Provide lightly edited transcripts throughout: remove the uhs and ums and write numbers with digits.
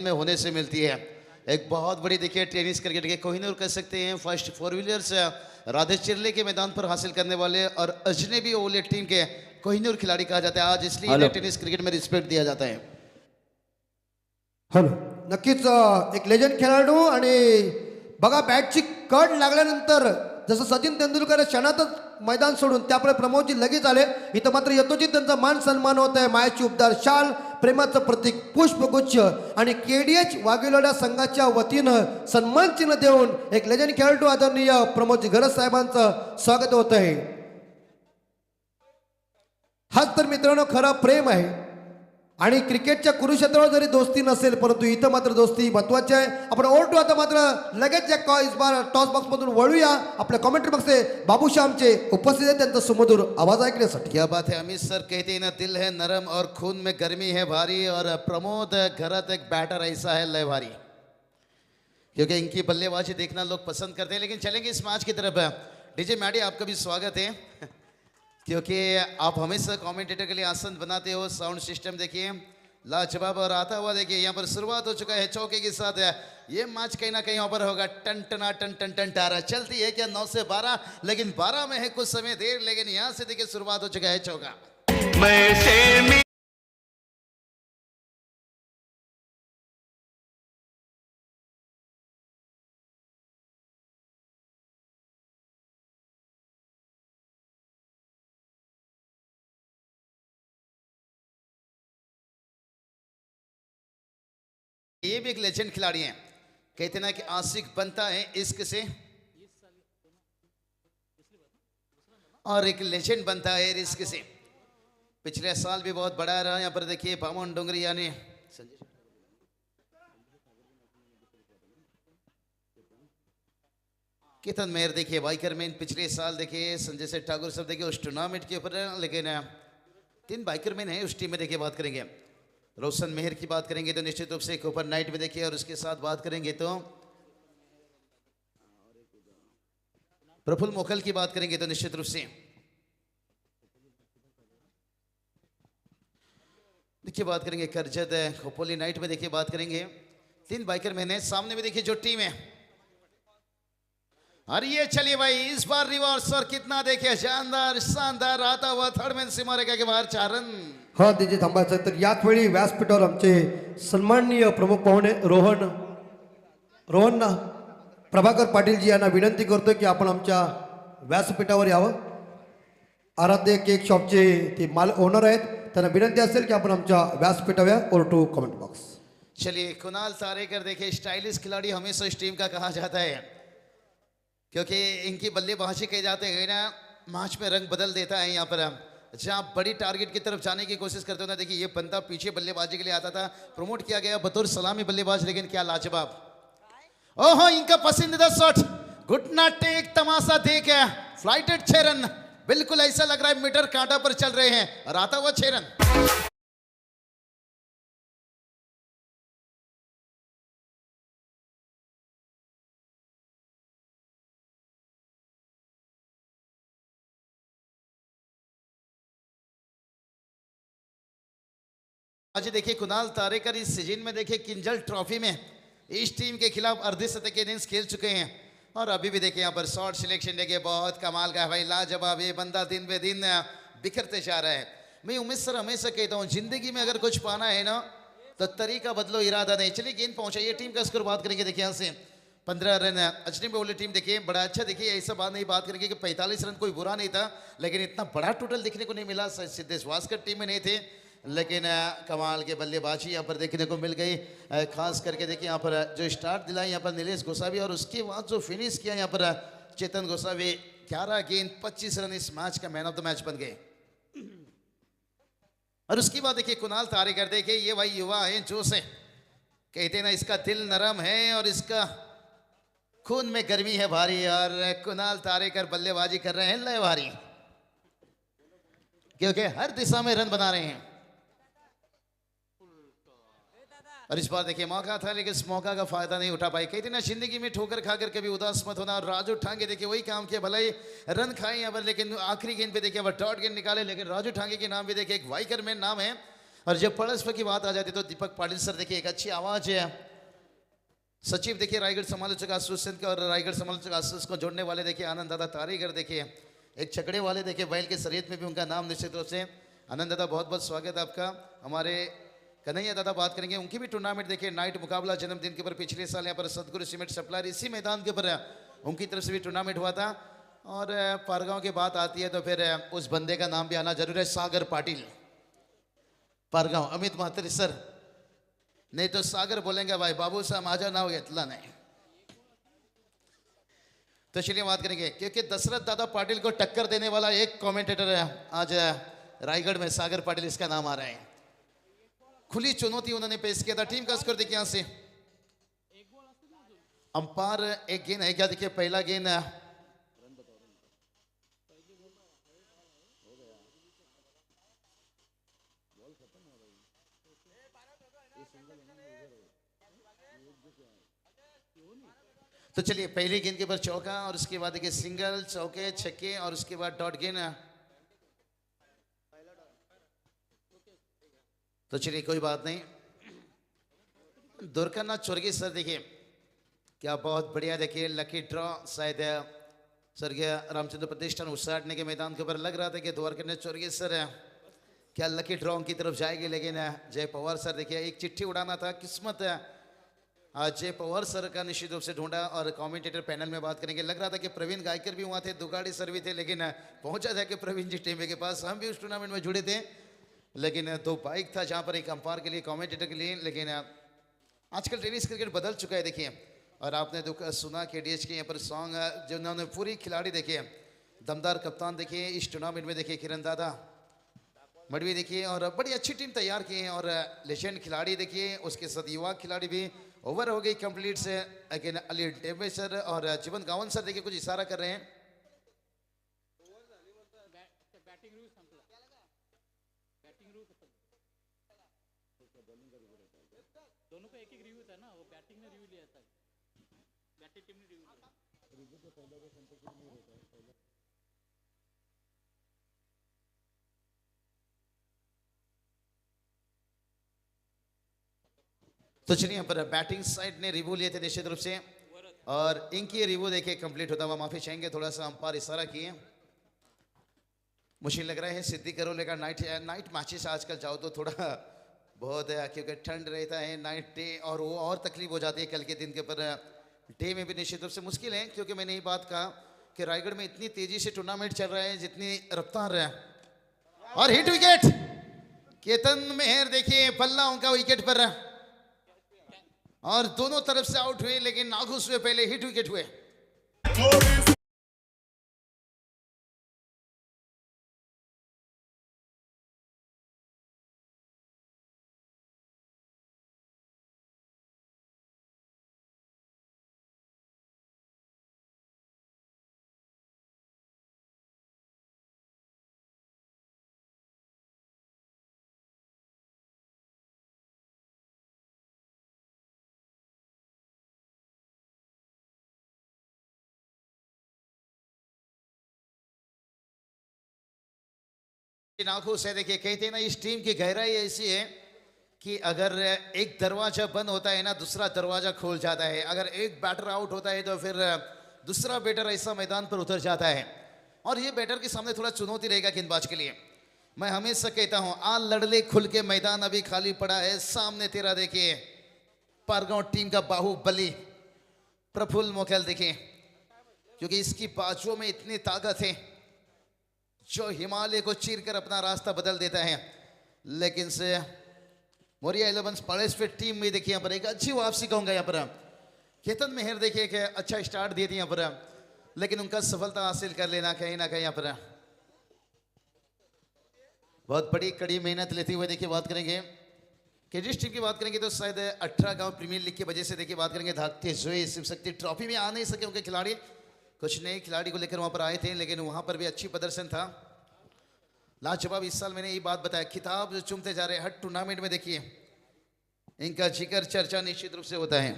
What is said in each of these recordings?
में होने से मिलती है। एक बहुत बड़ी देखिए टेनिस क्रिकेट के कोहिनूर कह सकते हैं फर्स्ट 4 व्हीलर्स राधे चिरले के मैदान पर हासिल करने वाले और अजनबी ओवल टीम के कोहिनूर खिलाड़ी कहा जाता है आज, इसलिए इन्हें टेनिस क्रिकेट में रिस्पेक्ट दिया जाता है। हॅलो, नक्कीच एक लेजंड खेळाडू आणि बघा बॅटची कड लागल्यानंतर जसं सचिन तेंडुलकर क्षणातच मैदान सोडून त्यापुढे प्रमोदजी लगेच आले. इथं मात्र यथोचित त्यांचा मान सन्मान होत आहे. मायाची उपदार शाल, प्रेमाचं प्रतीक पुष्पगुच्छ आणि केडीएच वाघिलोडा संघाच्या वतीनं सन्मान चिन्ह देऊन एक लेजंड खेळाडू आदरणीय प्रमोदजी घरत साहेबांचं स्वागत होत आहे. हाच तर मित्रांनो खरा प्रेम आहे. आणि क्रिकेटच्या कुरुक्षेत्रावर जरी दोस्ती नसेल परंतु इथं मात्र दोस्ती महत्वाची आहे. आपण ओरटू आता मात्र लगेच इस बार टॉस बॉक्स मधून वळूया आपल्या कमेंट्री बॉक्स से बाबूश्यामचे उपस्थित आहेत त्यांचा सुमधुर आवाज ऐकण्यासाठी. क्या बात है अमित सर, कहते हैं ना दिल है नरम और खून में गर्मी है भारी, और प्रमोद घरत एक बैटर ऐसा है लय भारी, क्योंकि इनकी बल्लेबाजी देखना लोग पसंद करते हैं. लेकिन चलेंगे इस मैच की तरफ. डीजे मैडी आपका भी स्वागत है, क्योंकि आप हमेशा कमेंटेटर के लिए आसन बनाते हो. साउंड सिस्टम देखिए लाजवाब और आता हुआ देखिए. यहाँ पर शुरुआत हो चुका है चौके के साथ. ये मैच कहीं ना कहीं यहाँ पर होगा टन टना टन टन टन टारा. चलती है क्या 9 से 12, लेकिन 12 में है कुछ समय देर, लेकिन यहाँ से देखिए शुरुआत हो चुका है चौका. ये भी एक लेजेंड खिलाड़ी हैं, कहते ना कि आशिक बनता है इश्क से और एक लेजेंड बनता है रिस्क से. पिछले साल भी बहुत बड़ा रहा. यहाँ पर देखिए बामन डोंगरी यानी केतन मेहर देखिए बाइकर मैन. पिछले साल देखिए संजय से ठाकुर सब देखिए उस टूर्नामेंट के ऊपर, लेकिन 3 बाइकर मैन है उस टीम में. देखिए बात करेंगे रोशन मेहर की, बात करेंगे तो निश्चित रूप से एक ओपन नाइट में देखिए, और उसके साथ बात करेंगे तो प्रफुल्ल मोखल की बात करेंगे तो निश्चित रूप से देखिए बात करेंगे करजत खोपोली नाइट में. देखिए बात करेंगे 3 बाइकर मैन है. सामने में देखिए जो टीम है, और ये चलिए भाई इस बार रिवर्स, और कितना देखिए शानदार शानदार आता हुआ थर्ड मैन सीमा रेखा के बाहर 4 रन. हा तिथे थांबायचं तर याच वेळी व्यासपीठावर आमचे सन्माननीय प्रमुख पाहुणे रोहन प्रभाकर पाटील जी यांना विनंती करतो की आपण आमच्या व्यासपीठावर यावं. आराध्य केक शॉपचे ते माल ओनर आहेत, त्यांना विनंती असेल की आपण आमच्या व्यासपीठावर या. और टू कमेंट बॉक्स. चलिए कुणाल तारेकर देखिए स्टाइलिश खिलाड़ी हमेशा इस टीम का कहा जाता है, क्योंकि इनकी बल्लेबाजी कहे जाते हैं ना मैच में रंग बदल देता है. यहाँ पर जहाँ बड़ी टारगेट की तरफ जाने की कोशिश करते हो ना, देखिए ये बंदा पीछे बल्लेबाजी के लिए आता था, प्रमोट किया गया बतौर सलामी बल्लेबाज, लेकिन क्या लाजवाब. ओहो इनका पसंदीदा शॉट, घुटना टेक तमाशा देख फ्लाइटेड 6 रन. बिल्कुल ऐसा लग रहा है मीटर कांटा पर चल रहे हैं, और आता हुआ 6 रन. आज देखिए कुणाल तारेकर इस सीजन में देखिए किंजल ट्रॉफी में इस टीम के खिलाफ अर्धशतक के इनिंग्स खेल चुके हैं, और अभी भी देखिए यहाँ पर शॉट सिलेक्शन देखिए बहुत कमाल का है भाई, लाजवाब. ये बंदा दिन पे दिन बिखरते जा रहा है. मैं उमेश सर हमेशा कहता हूँ जिंदगी में अगर कुछ पाना है ना तो तरीका बदलो इरादा नहीं. चलिए गेंद पहुंचा, ये टीम का स्कोर बात करेंगे. देखिए यहाँ से 15 रन अजनबी वाली टीम देखिए बड़ा अच्छा. देखिए ऐसा बात नहीं बात करेंगे कि 45 रन कोई बुरा नहीं था, लेकिन इतना बड़ा टोटल देखने को नहीं मिला. सिद्धेश वास्कर टीम में नहीं थे, लेकिन कमाल के बल्लेबाजी यहाँ पर देखने को मिल गई. खास करके देखिए यहाँ पर जो स्टार्ट दिलाया यहाँ पर नीलेश गोसावी, और उसके बाद जो फिनिश किया यहाँ पर चेतन गोसावी. 11 गेंद 25 रन इस मैच का मैन ऑफ द मैच बन गए. और उसके बाद देखिए कुणाल तारेकर देखिए ये भाई युवा है, जोश है, कहते हैं ना इसका दिल नरम है और इसका खून में गर्मी है भारी, और कुणाल तारेकर बल्लेबाजी कर रहे हैं लय भारी, क्योंकि हर दिशा में रन बना रहे हैं. और इस बार देखिए मौका था, लेकिन इस मौका का फायदा नहीं उठा पाए. कहते ना जिंदगी में ठोकर खाकर कभी उदास मत होना, और राजू ठांगे देखिए वही काम किया, भले ही रन खाए यहाँ पर, लेकिन आखिरी गेंद पे देखिए डॉट गेंद निकाले. लेकिन राजू ठांगे के नाम भी देखिए एक वाइकर मैन नाम है, और जब पड़ोस की बात आ जाती तो दीपक पाटिल सर देखिए एक अच्छी आवाज है। सचिव देखिए रायगढ़ समालोचक एसोसिएशन के और रायगढ़ समालोचक एसोसिएशन को जोड़ने वाले देखिए आनंद दादा तारीगर देखिए एक छकड़े वाले देखिए बैल के शरीयत में भी उनका नाम निश्चित रूप से। आनंद दादा बहुत बहुत स्वागत है आपका। हमारे कन्हैया दादा बात करेंगे, उनकी भी टूर्नामेंट देखिए नाइट मुकाबला जन्मदिन के ऊपर पिछले साल यहाँ पर सदगुरु सीमेंट सप्लायर इसी मैदान के ऊपर उनकी तरफ से भी टूर्नामेंट हुआ था। और पारगांव की बात आती है तो फिर उस बंदे का नाम भी आना जरूर है, सागर पाटिल पारगांव। अमित महात्री सर नहीं तो सागर बोलेंगे भाई बाबू साहब आजा ना हो इतना नहीं। तो चलिए बात करेंगे क्योंकि दशरथ दादा पाटिल को टक्कर देने वाला एक कमेंटेटर है आज रायगढ़ में, सागर पाटिल इसका नाम आ रहा है। खुली चुनौती उन्होंने पेश किया था। टीम का स्कोर देखिए यहां से अंपायर एक गेंद है क्या, देखिए पहला गेंद तो चलिए पहली गेंद के ऊपर चौका और उसके बाद देखिए सिंगल चौके छक्के और उसके बाद डॉट गेंद। तो चलिए कोई बात नहीं। दुर्गनाथ चौरगी सर देखिए क्या बहुत बढ़िया देखिए लकी ड्रॉ शायद स्वर्गीय रामचंद्र प्रतिष्ठान उसाटने के मैदान के ऊपर लग रहा था कि द्वारकानाथ चौरगी सर क्या लकी ड्रॉ की तरफ जाएगी, लेकिन जय पवार सर देखिए एक चिट्ठी उड़ाना था, किस्मत जय पवार सर का निश्चित रूप से ढूंढा। और कमेंटेटर पैनल में बात करेंगे, लग रहा था कि प्रवीण गायकर भी वहाँ थे, दुगाड़ी सर भी थे, लेकिन पहुंचा था कि प्रवीण जी टीम के पास। हम भी उस टूर्नामेंट में जुड़े थे, लेकिन दो बाइक था जहाँ पर एक अंपायर के लिए कमेंटेटर के लिए। लेकिन आजकल टेनिस क्रिकेट बदल चुका है देखिए। और आपने सुना के डीएच के यहाँ पर सॉन्ग जो उन्होंने पूरी खिलाड़ी देखिए दमदार कप्तान देखिए इस टूर्नामेंट में देखिए किरण दादा मडवी देखिए और बड़ी अच्छी टीम तैयार की है। और लेजेंड खिलाड़ी देखिए उसके साथ युवा खिलाड़ी भी ओवर हो गई कंप्लीट से। लेकिन अली डेबे सर और जीवन गावन सर देखिए कुछ इशारा कर रहे हैं। दोनों का एक रिव्यू था ना, वो बैटिंग में रिव्यू लिया था, बैटिंग टीम ने रिव्यू लिया। तो चलिए यहाँ पर बैटिंग साइड ने रिव्यू लिए थे निश्चित रूप से और इनकी रिव्यू देखिए कंप्लीट होता हुआ। माफी चाहेंगे थोड़ा सा अंपायर इशारा किए, मुझे लग रहा है सिद्धि करो लेकर नाइट मैचेस आजकल जाओ तो थोड़ा बहुत है क्योंकि ठंड रहता है नाइट डे और वो और तकलीफ हो जाती है कल के दिन के ऊपर। डे में भी निश्चित रूप से मुश्किल है क्योंकि मैंने ये बात कहा कि रायगढ़ में इतनी तेजी से टूर्नामेंट चल रहा है जितनी रफ्तार है। और हिट विकेट केतन मेहर देखिए पल्ला उनका विकेट पर और दोनों तरफ से आउट हुए, लेकिन नागुस हुए पहले हिट विकेट हुए। आंखों से देखिए कहते हैं ना इस टीम की गहराई ऐसी है कि अगर एक दरवाजा बंद होता है ना दूसरा दरवाजा खोल जाता है। अगर एक बैटर आउट होता है तो फिर दूसरा बैटर ऐसा मैदान पर उतर जाता है और ये बैटर के सामने थोड़ा चुनौती रहेगा गेंदबाज के लिए। मैं हमेशा कहता हूं आ लड़ले खुल के मैदान अभी खाली पड़ा है, सामने तेरा देखिए पारगांव टीम का बाहुबली प्रफुल्ल मोखेल देखिए क्योंकि इसकी बाजुओं में इतनी ताकत है जो हिमालय को चीर कर अपना रास्ता बदल देता है। लेकिन से मोरिया 11 पार्टिसिपेट टीम में देखिए यहाँ पर एक अच्छी वापसी कहूंगा यहाँ पर केतन मेहर देखिए कि अच्छा स्टार्ट दिए थे यहाँ पर, लेकिन उनका सफलता हासिल कर लेना कहीं ना कहीं यहाँ पर बहुत बड़ी कड़ी मेहनत लेते हुए देखिए बात करेंगे कि जिस टीम की बात करेंगे तो शायद 18 गांव प्रीमियर लीग की वजह से देखिए बात करेंगे धाकते हुए शिव शक्ति ट्रॉफी में आ नहीं सके उनके खिलाड़ी। कुछ नए खिलाड़ी को लेकर वहां पर आए थे लेकिन वहां पर भी अच्छी प्रदर्शन था, लाजवाब। इस साल मैंने ये बात बताया खिताब जो चूमते जा रहे हैं हर टूर्नामेंट में देखिए इनका जिक्र चर्चा निश्चित रूप से होता है।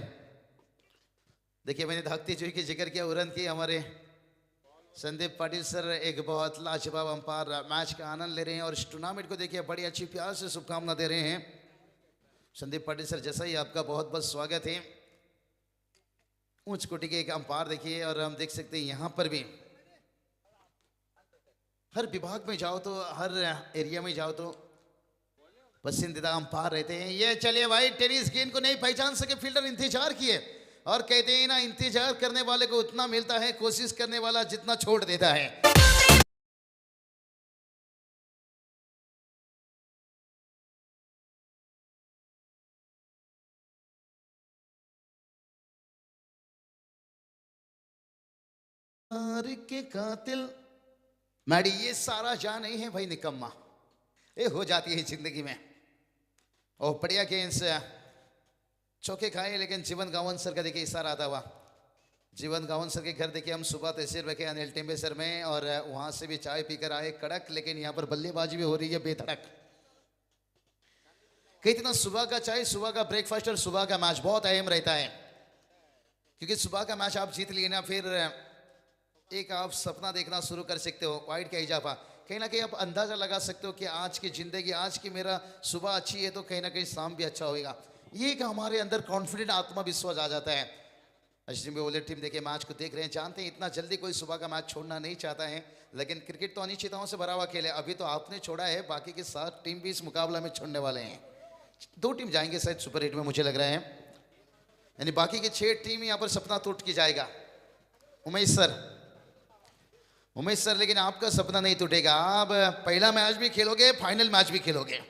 देखिए मैंने धाकती चुई की जिक्र किया, उरन की हमारे संदीप पाटिल सर एक बहुत लाजवाब अंपायर मैच का आनंद ले रहे हैं और इस टूर्नामेंट को देखिए बड़ी अच्छी प्यार से शुभकामना दे रहे हैं। संदीप पाटिल सर जैसा ही आपका बहुत बहुत स्वागत है। ऊंच कोटि के एक अंपायर देखिए और हम देख सकते हैं यहाँ पर भी हर विभाग में जाओ तो हर एरिया में जाओ तो पसंदीदा अंपायर रहते हैं। ये चलिए भाई, टेनिस गेंद को नहीं पहचान सके फील्डर इंतजार किए और कहते हैं ना, इंतजार करने वाले को उतना मिलता है, कोशिश करने वाला जितना छोड़ देता है। के कातिल मैडी, ये सारा जा नहीं है भाई निकम्मा, ये हो जाती है जिंदगी में। और बढ़िया गेंद से चौके खाए, लेकिन जीवन गावन सर का देखिए इशारा आता हुआ। जीवन गावन सर के घर देखिए हम सुबह तहसील रखे अनिल टिम्बे सर में और वहां से भी चाय पीकर आए कड़क, लेकिन यहाँ पर बल्लेबाजी भी हो रही है बेधड़क। कितना सुबह का चाय, सुबह का ब्रेकफास्ट और सुबह का मैच बहुत अहम रहता है, क्योंकि सुबह का मैच आप जीत लिए ना, फिर एक आप सपना देखना शुरू कर सकते हो। वाइड का इजाफा कहीं ना कहीं आप अंदाजा लगा सकते हो कि आज की जिंदगी, आज की मेरा सुबह अच्छी है तो कहीं ना कहीं शाम भी अच्छा होगा। ये एक हमारे अंदर कॉन्फिडेंट आत्मविश्वास आ जाता है। अश्विन बोले टीम देखिए मैच को देख रहे हैं, जानते हैं इतना जल्दी कोई सुबह का मैच छोड़ना नहीं चाहता है, लेकिन क्रिकेट तो अनिश्चितताओं से भरा हुआ खेल है। अभी तो आपने छोड़ा है, बाकी के 7 टीम भी इस मुकाबला में छोड़ने वाले हैं। 2 टीम जाएंगे शायद सुपर 8 में मुझे लग रहा है, यानी बाकी के 6 टीम यहाँ पर सपना टूट के जाएगा। उमेश सर, लेकिन आपका सपना नहीं टूटेगा। आप पहला मैच भी खेलोगे, फाइनल मैच भी खेलोगे।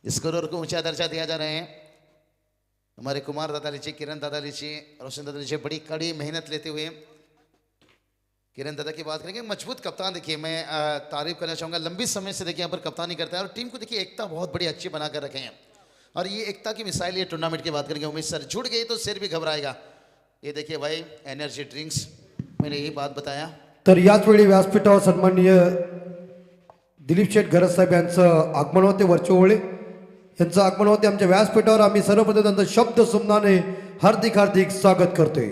स्कोरर को ऊंचा दर्जा दिया जा रहे हैं। हमारे कुमार दादा लीची, किरण दादा लीची, रोशन दादा लीची बड़ी कड़ी मेहनत लेते हुए। किरण दादा की बात करेंगे, मजबूत कप्तान देखिए, मैं तारीफ करना चाहूंगा। लंबी समय से देखिए यहाँ पर कप्तानी करता है और टीम को देखिए एकता बहुत बड़ी अच्छी बना कर रखे हैं, और ये एकता की मिसाइल ये टूर्नामेंट की बात करेंगे। उमेश सर जुड़ गए तो सिर भी घबराएगा। ये देखिए भाई एनर्जी ड्रिंक्स, मैंने यही बात बताया। तर याच वेळी व्यासपीठावर सन्माननीय दिलीप शेठ घरत साहेब यांचं आगमन होते, वर्चोवळे यांचं आगमन होते आमच्या व्यासपीठावर। आम्ही सर्वप्रथम त्यांचं शब्द सुमनाने हार्दिक हार्दिक स्वागत करतोय।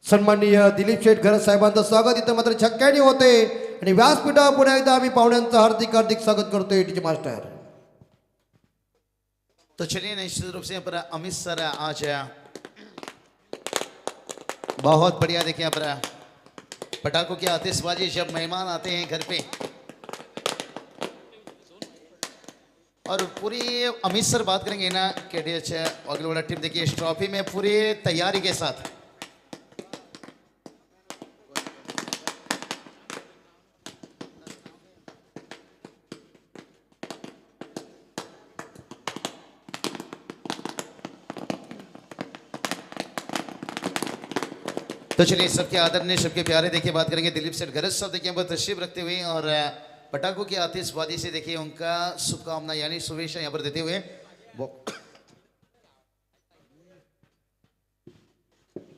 सन्माननीय दिलीप शेठ घरत साहेबांचं स्वागत इथं मात्र छक्क्याने होते आणि व्यासपीठावर पुन्हा एकदा आम्ही पाहुण्यांचं हार्दिक हार्दिक स्वागत करतोय टीचे मास्टर। तो चलिए निश्चित रूप से यहाँ पर अमित सर आज बहुत बढ़िया देखिए यहाँ पर पटाखों की आतिशबाजी, जब मेहमान आते हैं घर पे, और पूरी अमित सर बात करेंगे ना केडीएच अगले वाला टीम देखिए इस ट्रॉफी में पूरी तैयारी के साथ। तो चलिए सबके आदरणीय, सबके प्यारे देखिए बात करेंगे दिलीप सेठ घरत साहब देखिए यहाँ पर तशरीफ रखते हुए और पटाखों की आतिशबाजी से देखिए उनका शुभकामना यानी शुभेच्छा यहाँ पर देते हुए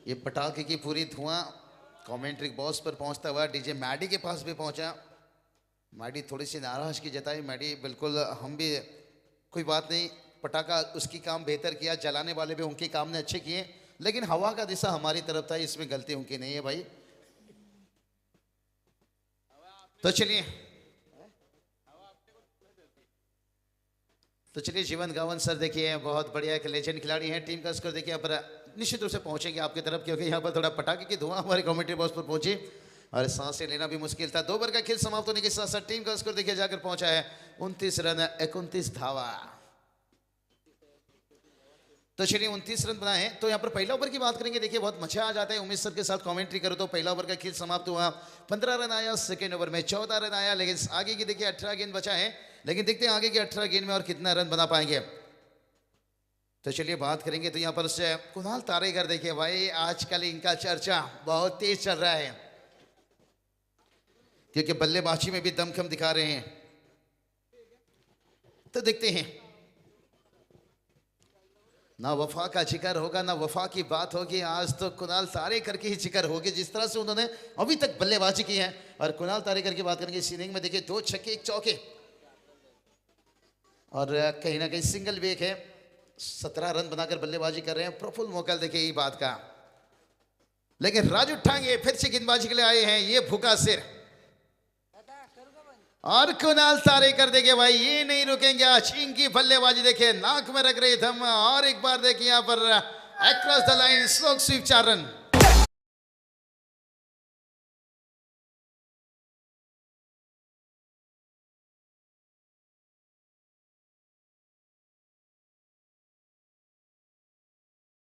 ये पटाखे की पूरी धुआं कमेंट्री बॉक्स पर पहुंचता हुआ डीजे मैडी के पास भी पहुंचा। मैडी थोड़ी सी नाराज की जताई। मैडी बिल्कुल हम भी कोई बात नहीं, पटाखा उसकी काम बेहतर किया, जलाने वाले भी उनके काम ने अच्छे किए, लेकिन हवा का दिशा हमारी तरफ था, इसमें गलती उनकी नहीं है भाई। तो चलिए जीवन गावन सर देखिए बहुत बढ़िया एक लेजेंड खिलाड़ी हैं। टीम का स्कोर देखिए यहाँ पर निश्चित रूप से पहुंचेंगे आपकी तरफ, क्योंकि यहाँ पर थोड़ा पटाखे की धुआं हमारे कमेंट्री बॉक्स पर पहुंची और सांसें लेना भी मुश्किल था। 2 ओवर का खेल समाप्त होने के साथ साथ टीम का स्कोर देखिए जाकर पहुंचा है 29 रन 29 धावा। तो चलिए 29 रन बनाए हैं। तो यहाँ पर पहला ओवर की बात करेंगे, देखिए बहुत मजा आ जाता है उमेश सर के साथ कमेंट्री करो तो। पहला ओवर का खेल समाप्त हुआ, 15 रन आया, सेकेंड ओवर में 14 रन आया, लेकिन आगे की देखिए 18 गेंद बचा है, लेकिन देखते हैं आगे की 18 गेंद में और कितना रन बना पाएंगे। तो चलिए बात करेंगे तो यहाँ पर से कुणाल तारेकर देखिए भाई आजकल इनका चर्चा बहुत तेज चल रहा है, क्योंकि बल्लेबाजी में भी दमखम दिखा रहे हैं। तो देखते हैं, ना वफा का जिक्र होगा ना वफा की बात होगी, आज तो कुणाल तारेकर की ही जिक्र होगी, जिस तरह से उन्होंने अभी तक बल्लेबाजी की है। और कुणाल तारेकर की बात करेंगे, इस इनिंग में देखिए 2 छक्के 1 चौके और कहीं ना कहीं सिंगल भी एक है। 17 रन बनाकर बल्लेबाजी कर रहे हैं। प्रफुल्ल मोकल देखिए यही बात का लेकिन राजू ठांगे फिर से गेंदबाजी के लिए आए हैं, ये भूखा सिर और कुणाल तारे कर देंगे भाई, ये नहीं रुकेंगे। अशीम की बल्लेबाजी देखिए, नाक में रख रही थम और एक बार देखिए यहां पर across the line slog sweep 4 run.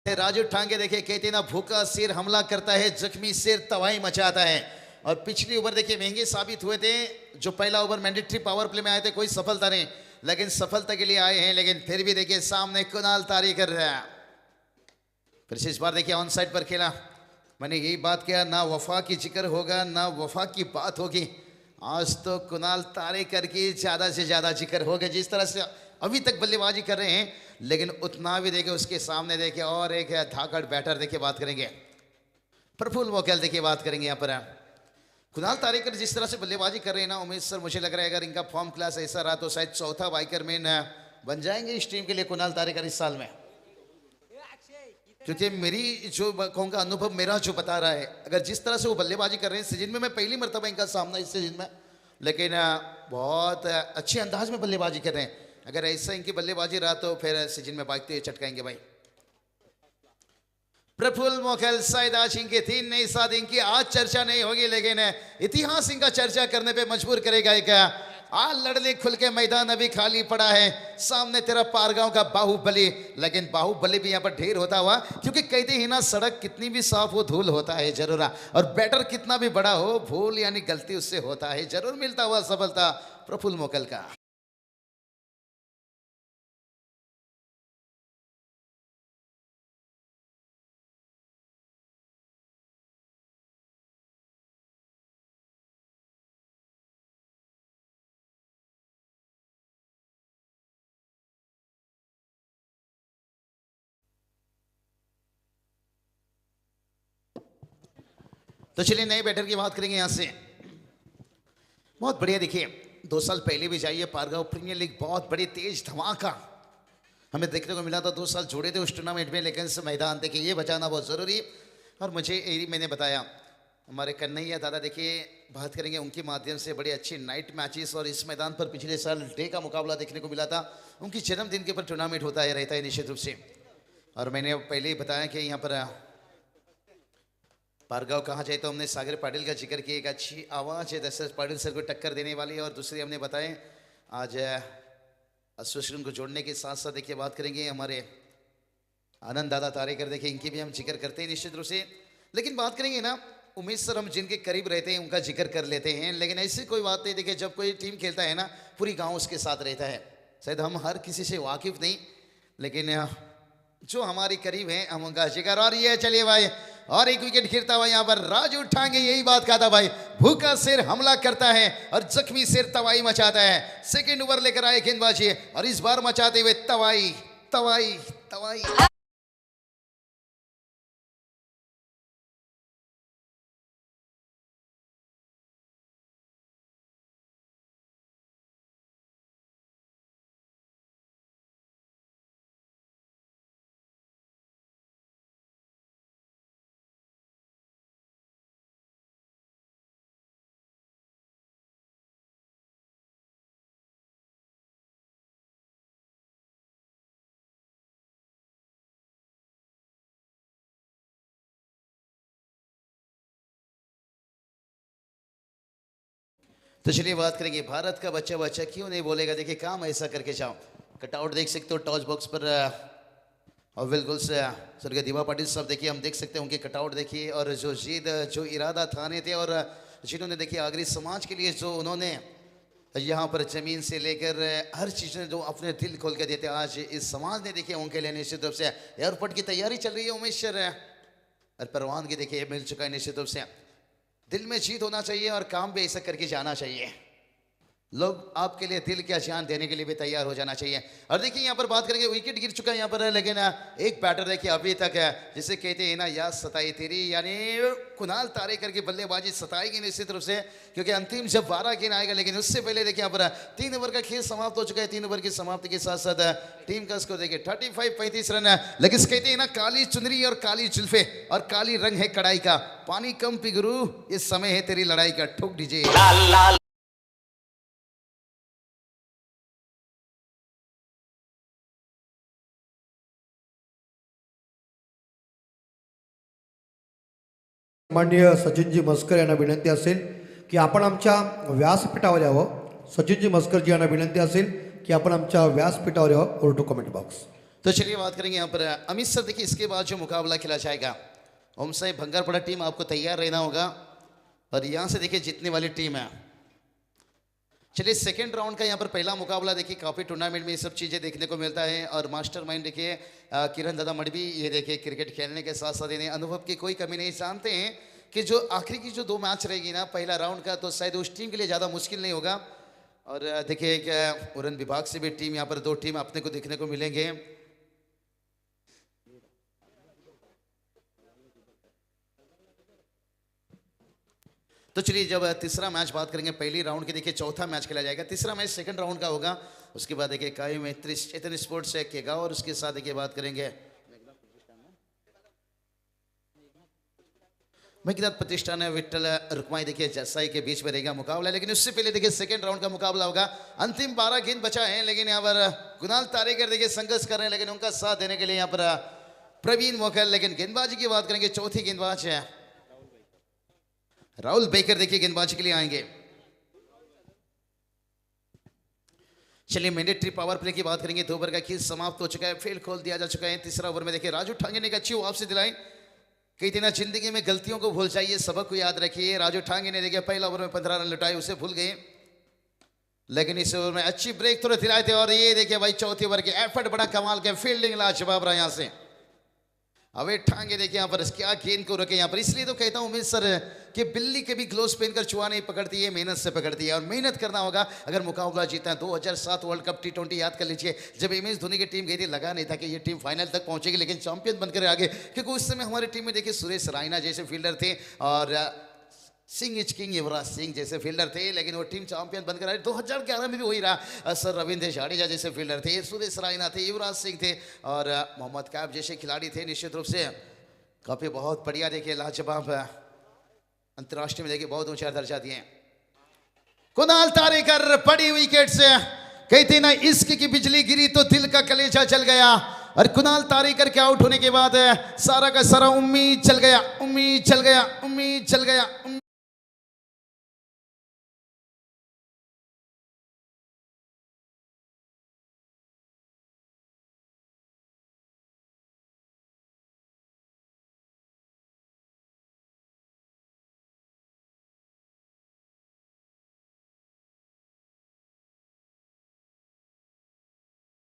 Raju Thange देखिए, कहते ना भूखा सिर हमला करता है, जख्मी सिर तबाही मचाता है। और पिछली ओवर देखिए महंगे साबित हुए थे, जो पहला ओवर मैंडेटरी पावर प्ले में आए थे, कोई सफलता नहीं, लेकिन सफलता के लिए आए हैं। लेकिन फिर भी देखिए सामने कुणाल तारी कर रहा है, फिर से इस बार देखिए ऑन साइड पर खेला। मैंने यही बात किया, ना वफा की जिक्र होगा ना वफा की बात होगी, आज तो कुणाल तारेकर की ज्यादा से ज्यादा जिक्र होगा। जिस तरह से अभी तक बल्लेबाजी कर रहे हैं, लेकिन उतना भी देखिए उसके सामने देखिए और एक धाकड़ बैटर देखिए बात करेंगे, प्रफुल्ल मोकेल देखिए बात करेंगे यहाँ पर। कुणाल तारेकर जिस तरह से बल्लेबाजी कर रहे हैं ना उमेश सर, मुझे लग रहा है अगर इनका फॉर्म क्लास ऐसा रहा तो शायद चौथा वाइकर मैन बन जाएंगे इस टीम के लिए कुणाल तारेकर इस साल में। क्योंकि मेरी जो कहूँगा अनुभव मेरा जो बता रहा है, अगर जिस तरह से वो बल्लेबाजी कर रहे हैं सीजन में, मैं पहली मरतबा इनका सामना इस सीजन में, लेकिन बहुत अच्छे अंदाज में बल्लेबाजी कर रहे हैं। अगर ऐसा इनकी बल्लेबाजी रहा तो फिर सीजन में भागते हुए चटकाएंगे भाई। प्रफुल्ल मोकेल शायद आज इनके 3 नए साथ इनकी आज चर्चा नहीं होगी, लेकिन इतिहास इनका चर्चा करने पे मजबूर करेगा। एक आज लड़ने खुल के मैदान अभी खाली पड़ा है, सामने तेरा पारगांव का बाहुबली, लेकिन बाहुबली भी यहाँ पर ढेर होता हुआ, क्योंकि कहते हैं ना सड़क कितनी भी साफ हो धूल होता है जरूर, और बैटर कितना भी बड़ा हो भूल यानी गलती उससे होता है जरूर। मिलता हुआ सफलता प्रफुल्ल मोकेल का। तो चलिए नए बैटर की बात करेंगे यहां से। बहुत बढ़िया, देखिए 2 साल पहले भी जाइए पारगांव प्रीमियर लीग, बहुत बड़ी तेज धमाका हमें देखने को मिला था। 2 साल जुड़े थे उस टूर्नामेंट में, लेकिन इस मैदान देखिए ये बचाना बहुत ज़रूरी। और मुझे यही मैंने बताया, हमारे कन्हैया दादा देखिए बात करेंगे उनके माध्यम से बड़ी अच्छी नाइट मैचेस, और इस मैदान पर पिछले साल डे का मुकाबला देखने को मिला था। उनकी जन्मदिन के ऊपर टूर्नामेंट होता है रहता है निश्चित रूप से। और मैंने पहले ही बताया कि यहाँ पर पारगांव कहाँ जाए तो हमने सागर पाटिल का जिक्र किया, एक अच्छी आवाज़ है दशरथ पाटिल सर को टक्कर देने वाली है। और दूसरी हमने बताए आज एसोसिएशन को जोड़ने के साथ साथ देखिए बात करेंगे हमारे आनंद दादा तारेकर, देखिए इनकी भी हम जिक्र करते हैं निश्चित रूप से। लेकिन बात करेंगे ना उमेश सर, हम जिनके करीब रहते हैं उनका जिक्र कर लेते हैं, लेकिन ऐसी कोई बात नहीं। देखिए जब कोई टीम खेलता है ना पूरी गाँव उसके साथ रहता है। शायद हम हर किसी से वाकिफ नहीं, लेकिन जो हमारे करीब हैं हम उनका जिक्र। और ये चलिए भाई, और एक विकेट गिरता हुआ यहाँ पर राजू ठांगे, यही बात कहा था भाई, भूखा सिर हमला करता है और जख्मी सिर तबाही मचाता है। सेकंड ओवर लेकर आए गेंदबाजी, और इस बार मचाते हुए तबाही तबाही तबाही। तो चलिए बात करेंगे भारत का बच्चा बच्चा क्यों नहीं बोलेगा। देखिए काम ऐसा करके जाओ, कटआउट देख सकते हो टॉस बॉक्स पर, और बिल्कुल से स्वर्गीय दीवा पाटिल साहब देखिए हम देख सकते हैं उनके कटआउट देखिए, और जो जिद जो इरादा थाने थे, और जिन्होंने देखिए आगरी समाज के लिए जो उन्होंने यहाँ पर जमीन से लेकर हर चीज़ में जो अपने दिल खोल के देते, आज इस समाज ने देखिए उनके लिए निश्चित रूप से एयरपोर्ट की तैयारी चल रही है उमेश सर, और परवानगी देखिए मिल चुका है निश्चित रूप से। दिल में जीत होना चाहिए और काम भी ऐसा करके जाना चाहिए। लोग आपके लिए दिल क्या जान देने के लिए भी तैयार हो जाना चाहिए। और देखिए यहाँ पर बात करेंगे, विकेट गिर चुका है यहाँ पर, लेकिन एक बैटर देखिए अभी तक है जिसे कहते हैं ना याद सताई तेरी, यानी कुणाल तारेकर की बल्लेबाजी सताएगी निश्चित रूप से, क्योंकि अंतिम जब 12 गेंद आएगा। लेकिन उससे पहले देखिए यहाँ पर 3 ओवर का खेल समाप्त हो चुका है। 3 ओवर की समाप्ति के साथ साथ टीम का स्कोर देखिए 35 रन है। लेकिन कहते हैं ना काली चुनरी और काली जुल्फे और काली रंग है कड़ाई का, पानी कम पी गुरु, इस समय है तेरी लड़ाई का। ठोक दीजिए। माननीय सचिनजी मस्कर यांना विनंती असेल की आपण आमच्या व्यासपीठावर यावं। सचिनजी मस्करजी यांना विनंती असेल की आपण आमच्या व्यासपीठावर यावं। ओर टू कमेंट बॉक्स। तो चलिए बात करेंगे यहाँ पर अमित सर। देखिए इसके बाद जो मुकाबला खेला जाएगा, ओम साई भंगारपड़ा टीम, आपको तैयार रहना होगा। और यहाँ से देखिए जीतने वाली टीम है। चलिए सेकेंड राउंड का यहाँ पर पहला मुकाबला देखिए, काफ़ी टूर्नामेंट में ये सब चीज़ें देखने को मिलता है। और मास्टरमाइंड देखिए किरण दादा मडवी, ये देखिए क्रिकेट खेलने के साथ साथ इन्हें अनुभव की कोई कमी नहीं। जानते हैं कि जो आखिरी की जो 2 मैच रहेगी ना पहला राउंड का, तो शायद उस टीम के लिए ज़्यादा मुश्किल नहीं होगा। और देखिए क्या उड़न विभाग से भी टीम, यहाँ पर 2 टीम अपने को देखने को मिलेंगे। तो चलिए जब तीसरा मैच बात करेंगे, पहली राउंड के देखिए चौथा मैच खेला जाएगा। तीसरा मैच सेकंड राउंड का होगा। उसके बाद देखिए कायु मैत्री चेतन स्पोर्ट्स है केगा, और उसके साथ देखिए बात करेंगे मेघनाथ प्रतिष्ठान है विट्ठल रुक्माई, देखिए जसाई के बीच में रहेगा मुकाबला। लेकिन उससे पहले देखिए सेकंड राउंड का मुकाबला होगा। अंतिम 12 गेंद बचा है, लेकिन यहाँ पर कुणाल तारेकर देखिए संघर्ष कर रहे हैं, लेकिन उनका साथ देने के लिए यहाँ पर प्रवीण मोखल। लेकिन गेंदबाजी की बात करेंगे, चौथी गेंदबाज है राहुल बेकर, देखिए गेंदबाजी के लिए आएंगे। चलिए मैंडेटरी पावर प्ले की बात करेंगे। 2 ओवर का खेल समाप्त हो चुका है, फील्ड खोल दिया जा चुका है। तीसरा ओवर में देखिए राजू ठांगे ने एक अच्छी वापसी दिलाई। कई दिन जिंदगी में गलतियों को भूल जाइए, सबक को याद रखिए। राजू ठांगे ने देखिए पहला ओवर में 15 रन लुटाए, उसे भूल गए। लेकिन इस ओवर में अच्छी ब्रेक थ्रो दिलाए थे। और ये देखिए भाई चौथे ओवर के एफर्ट बड़ा कमाल के, फील्डिंग लाजवाब रहा यहाँ से। अवे ठांगे देखिए यहाँ पर क्या गेंद को रखे यहाँ पर। इसलिए तो कहता हूँ उमेश सर कि बिल्ली कभी ग्लोव्स पहनकर चुहा नहीं पकड़ती है, मेहनत से पकड़ती है। और मेहनत करना होगा अगर मुकाबला जीतना है। 2007 वर्ल्ड कप T20 याद कर लीजिए, जब एम एस धोनी की टीम गई थी, लगा नहीं था कि ये टीम फाइनल तक पहुंचेगी, लेकिन चैंपियन बनकर आगे। क्योंकि उस समय हमारी टीम में देखिए सुरेश रायना जैसे फील्डर थे और सिंह इज किंग युवराज सिंह जैसे फील्डर थे, लेकिन वो टीम चैंपियन बनकर आए। 2011 में भी वही रहा। सर रविंद्र जाडेजा जैसे फील्डर थे, सुरेश रायना थे, युवराज सिंह थे और मोहम्मद कैफ जैसे खिलाड़ी थे। निश्चित रूप से काफी बहुत बढ़िया देखिए लाजवाब अंतर्राष्ट्रीय में देखिए बहुत ऊंचा दर्जा दिए। कुणाल तारेकर बड़ी विकेट से, कहते ना इश्क की बिजली गिरी तो दिल का कलेजा जल गया। और कुणाल तारेकर के आउट होने के बाद सारा का सारा उम्मीद चल गया, उम्मीद चल गया, उम्मीद चल गया।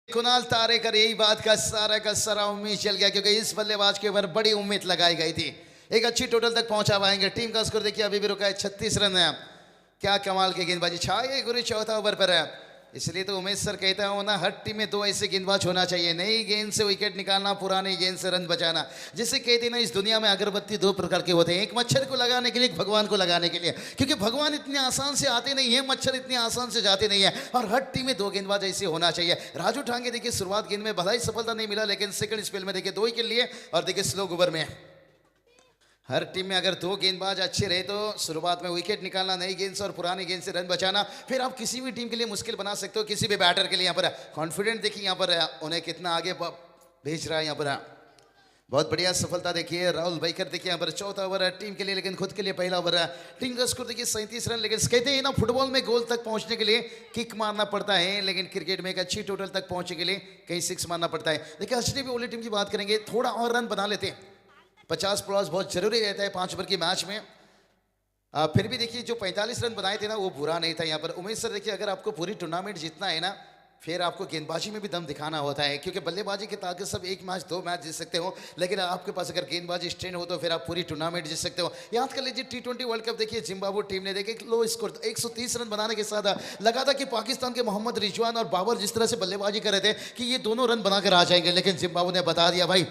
कुणाल तारेकर यही बात का सारा उम्मीद चल गया, क्योंकि इस बल्लेबाज के ऊपर बड़ी उम्मीद लगाई गई थी। एक अच्छी टोटल तक पहुंचा पाएंगे। टीम का स्कोर देखिए अभी भी रुका है 36 रन है। क्या कमाल की गेंदबाजी छाए गुरु चौथा ओवर पर है। इसलिए तो उमेश सर कहता हूं ना, हर टीम में 2 ऐसे गेंदबाज होना चाहिए। नई गेंद से विकेट निकालना, पुरानी गेंद से रन बचाना। जिसे कहते ना इस दुनिया में अगरबत्ती 2 प्रकार के होते हैं, एक मच्छर को लगाने के लिए, एक भगवान को लगाने के लिए। क्योंकि भगवान इतने आसान से आते नहीं है, मच्छर इतने आसान से जाते नहीं है। और हर टीम में 2 गेंदबाज ऐसे होना चाहिए। राजू ठांगे देखिए शुरुआत गेंद में भलाई सफलता नहीं मिला, लेकिन सेकंड स्पेल में देखिए 2 विकेट लिए। और देखिए स्लो ओवर में हर टीम में अगर 2 गेंदबाज अच्छे रहे तो शुरुआत में विकेट निकालना, नई गेंद से और पुरानी गेंद से रन बचाना, फिर आप किसी भी टीम के लिए मुश्किल बना सकते हो, किसी भी बैटर के लिए। यहाँ पर कॉन्फिडेंट देखिए यहाँ पर उन्हें कितना आगे भेज रहा है। यहाँ पर बहुत बढ़िया सफलता देखिए राहुल बेकर देखिए यहाँ पर चौथा ओवर है टीम के लिए, लेकिन खुद के लिए पहला ओवर है। टीम का स्कोर देखिए 37 रन। लेकिन कहते हैं ना फुटबॉल में गोल तक पहुंचने के लिए किक मारना पड़ता है, लेकिन क्रिकेट में एक अच्छी टोटल तक पहुंचने के लिए कहीं 6 मारना पड़ता है। देखिए एचडीबी ओली टीम की बात करेंगे, थोड़ा और रन बना लेते हैं। 50 प्लस बहुत जरूरी रहता है 5 ओवर की मैच में। फिर भी देखिए जो 45 रन बनाए थे ना वो बुरा नहीं था। यहाँ पर उमेश सर देखिए अगर आपको पूरी टूर्नामेंट जीतना है ना फिर आपको गेंदबाजी में भी दम दिखाना होता है, क्योंकि बल्लेबाजी की ताकत सब एक मैच 2 मैच जीत सकते हो, लेकिन आपके पास अगर गेंदबाजी स्ट्रेन हो तो फिर आप पूरी टूर्नामेंट जीत सकते हो। याद कर लीजिए T20 वर्ल्ड कप देखिए, जिम्बाब्वे टीम ने देखिए लो स्कोर 130 रन बनाने के साथ लगा था कि पाकिस्तान के मोहम्मद रिजवान और बाबर जिस तरह से बल्लेबाजी कर रहे थे कि ये दोनों रन बनाकर आ जाएंगे, लेकिन जिम्बाब्वे ने बता दिया भाई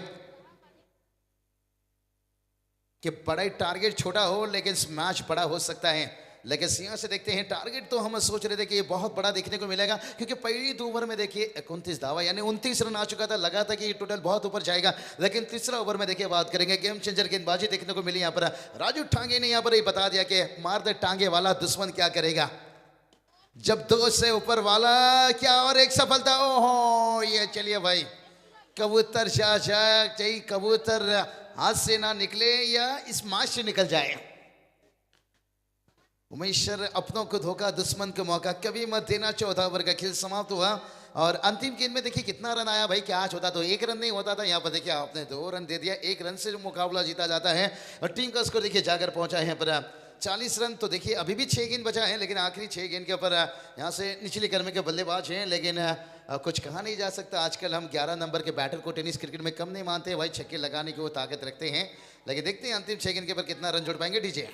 कि बड़ा ही टारगेट छोटा हो लेकिन मैच बड़ा हो सकता है। लेकिन यहाँ से देखते हैं, टारगेट तो हम सोच रहे थे कि ये बहुत बड़ा देखने को मिलेगा, क्योंकि पहली 2 ओवर में देखिए 29 दावा यानी 29 रन आ चुका था, लगा था कि ये टोटल बहुत ऊपर जाएगा, लेकिन तीसरा ओवर में देखिए बात करेंगे गेम चेंजर गेंदबाजी देखने को मिली। यहाँ पर राजू टांगे ने यहाँ पर ये बता दिया कि मार दे टांगे वाला दुश्मन क्या करेगा, जब 2 से ऊपर वाला क्या, और एक सफलता। ओहो, ये चलिए भाई, कबूतर चाहिए, कबूतर हाथ से ना निकले या इस मैच से निकल जाए। उमेश सर, अपनों को धोखा दुश्मन को मौका कभी मत देना। 14 ओवर का खेल समाप्त हुआ और अंतिम गेंद में देखिए कितना रन आया भाई, क्या आज होता तो 1 रन नहीं होता था, यहाँ पर देखिए आपने 2 रन दे दिया, 1 रन से मुकाबला जीता जाता है और टीम का स्कोर देखिए जाकर पहुंचा है यहाँ पर 40 रन। तो देखिए अभी भी 6 गेंद बचा है, लेकिन आखिरी 6 गेंद के ऊपर यहाँ से निचली क्रम के बल्लेबाज हैं, लेकिन कुछ कहा नहीं जा सकता। आजकल हम 11 नंबर के बैटर को टेनिस क्रिकेट में कम नहीं मानते भाई, छक्के लगाने की वो ताकत रखते हैं, लेकिन देखते हैं अंतिम 6 गेंद के ऊपर कितना रन जोड़ पाएंगे। डीजे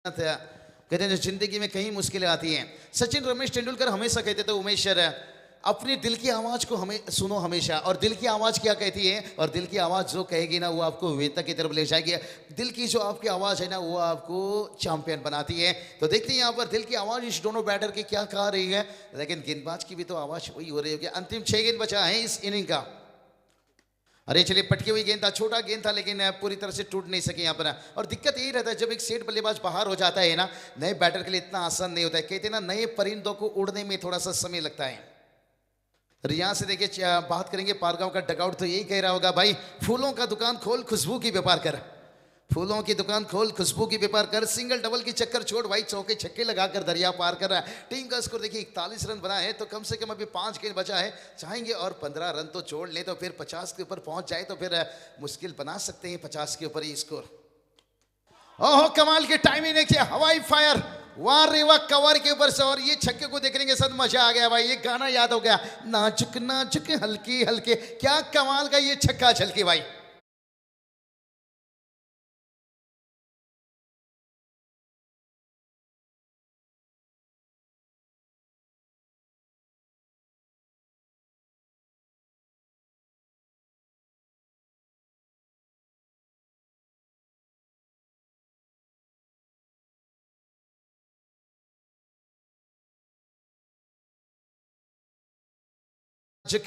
कहते हैं जो जिंदगी में कई मुश्किलें आती हैं, सचिन रमेश तेंदुलकर हमेशा कहते थे उमेश सर अपनी दिल की आवाज़ को हमें सुनो हमेशा, और दिल की आवाज़ क्या कहती है, और दिल की आवाज़ जो कहेगी ना वो आपको विजेता की तरफ ले जाएगी। दिल की जो आपकी आवाज़ है ना वो आपको चैंपियन बनाती है। तो देखते हैं यहाँ पर दिल की आवाज़ इस दोनों बैटर की क्या कह रही है, लेकिन गेंदबाज की भी तो आवाज़ वही हो रही होगी। अंतिम 6 गेंद बचा है इस इनिंग का। अरे चलिए, पटकी हुई गेंद था, छोटा गेंद था, लेकिन पूरी तरह से टूट नहीं सके यहाँ पर। और दिक्कत यही रहता है जब एक सेट बल्लेबाज बाहर हो जाता है ना, नए बैटर के लिए इतना आसान नहीं होता है। कहते हैं ना, नए परिंदों को उड़ने में थोड़ा सा समय लगता है। और यहाँ से देखिए बात करेंगे पारगांव का डगआउट, तो यही कह रहा होगा भाई, फूलों का दुकान खोल खुशबू की व्यापार कर, फूलों की दुकान खोल खुशबू की व्यापार कर, सिंगल डबल की चक्कर छोड़ भाई, चौके छक्के लगाकर दरिया पार कर रहा है। टीम का स्कोर देखिए 41 रन बना है, तो कम से कम अभी 5 गेंद बचा है, चाहेंगे और 15 रन तो छोड़ ले तो फिर 50 के ऊपर पहुंच जाए तो फिर मुश्किल बना सकते हैं 50 के ऊपर ही स्कोर। ओहो, कमाल की टाइमिंग देखिए, हवाई फायर, वाह रे वाह, कवर के ऊपर से, और ये छक्के को देखने के साथ मजा आ गया भाई। ये गाना याद हो गया, नाजुक नाजुक हल्की हल्के, क्या कमाल का ये छक्का छलके भाई।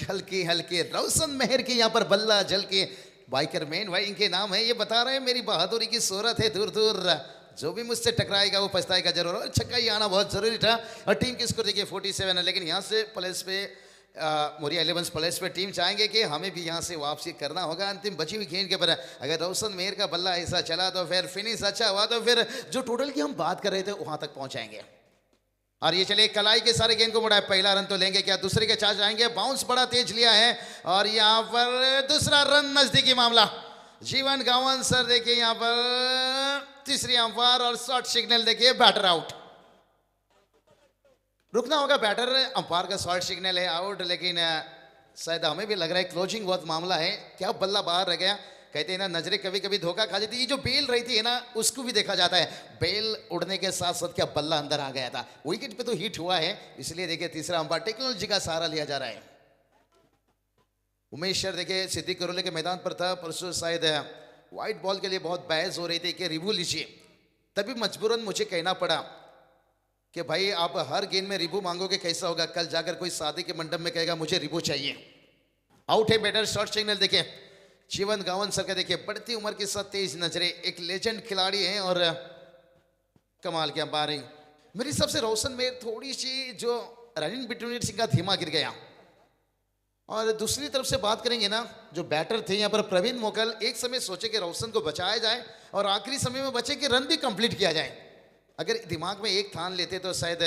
हल्के हल्के रोशन मेहर के यहाँ पर बल्ला जल के बाइकर मैन भाई इनके नाम है। ये बता रहे हैं मेरी बहादुरी की शोहरत है दूर दूर, जो भी मुझसे टकराएगा वो पछताएगा जरूर। और छक्का ही आना बहुत जरूरी था। और टीम की स्कोर देखिए 47 है, लेकिन यहाँ से प्लेस पे मोरिया 11 प्लेस पे टीम चाहेंगे कि हमें भी यहाँ से वापसी करना होगा। अंतिम बची हुई गेंद के पर अगर रोशन मेहर का बल्ला ऐसा चला तो फिर फिनिश अच्छा हुआ तो फिर जो टोटल की हम बात कर रहे थे वहां तक पहुंचाएंगे। और ये चलिए कलाई के सारे गेंद को मुड़ा है, पहला रन तो लेंगे क्या, दूसरे के चार्ज आएंगे, बाउंस बड़ा तेज लिया है और यहाँ पर दूसरा रन नजदीकी मामला। जीवन गावन सर देखिए यहाँ पर तीसरी अंपायर और शॉर्ट सिग्नल देखिए, बैटर आउट। रुकना होगा बैटर, अंपायर का शॉर्ट सिग्नल है आउट, लेकिन शायद हमें भी लग रहा है क्लोजिंग बहुत मामला है, क्या बल्ला बाहर रह गया। कहते हैं ना नजरें कभी कभी धोखा खा जाती है। ये जो बेल रही थी ना उसको भी देखा जाता है, बेल उड़ने के साथ साथ क्या बल्ला अंदर आ गया था, विकेट पे तो हिट हुआ है, इसलिए देखिए तीसरा अंपायर टेक्नोलॉजी का सहारा लिया जा रहा है। उमेश सर देखिए सिद्दीक करोले के मैदान पर था परसों, शायद व्हाइट बॉल के लिए बहुत बहस हो रही थी कि रिव्यू लीजिए, तभी मजबूरन मुझे कहना पड़ा कि भाई आप हर गेंद में रिव्यू मांगोगे कैसा होगा, कल जाकर कोई शादी के मंडप में कहेगा मुझे रिव्यू चाहिए। आउट है बैटर, शॉर्ट सिग्नल देखिए, जीवन गावन सर का देखिए बढ़ती उम्र के साथ तेज नजरे, एक लेजेंड खिलाड़ी हैं और कमाल की अंपायरिंग। मेरी सबसे रोशन में थोड़ी सी जो रनिंग बिटवीन सिंह का धीमा गिर गया। और दूसरी तरफ से बात करेंगे ना, जो बैटर थे यहाँ पर प्रवीण मोकल, एक समय सोचे कि रोशन को बचाया जाए और आखिरी समय में बचे कि रन भी कंप्लीट किया जाए। अगर दिमाग में एक ठान लेते तो शायद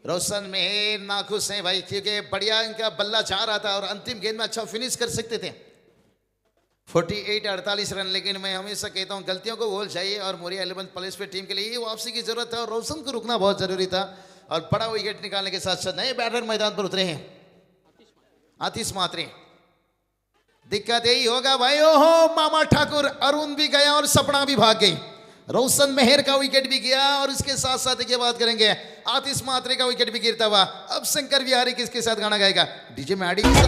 रोशन मेहर नाखुश हैं भाई, क्योंकि बढ़िया इनका बल्ला जा रहा था और अंतिम गेंद में अच्छा फिनिश कर सकते थे। 48-48 रन, लेकिन मैं हमेशा कहता हूं गलतियों को भूल जाइए और मोरिया 11 प्लेस पे टीम के लिए ये वापसी की जरूरत है और रोशन को रुकना बहुत जरूरी था। और बड़ा विकेट निकालने के साथ साथ नए बैटर मैदान पर उतरे हैं, आतिश मात्रे। दिक्कत यही होगा भाई, ओहो मामा ठाकुर, अरुण भी गया और सपना भी भाग गई। रोशन मेहर का विकेट भी गया और इसके साथ साथ देखिए बात करेंगे आतिश मात्रे का विकेट भी गिरता हुआ। अब शंकर बिहारी किसके साथ गाना गाएगा? डीजे मैडी के साथ।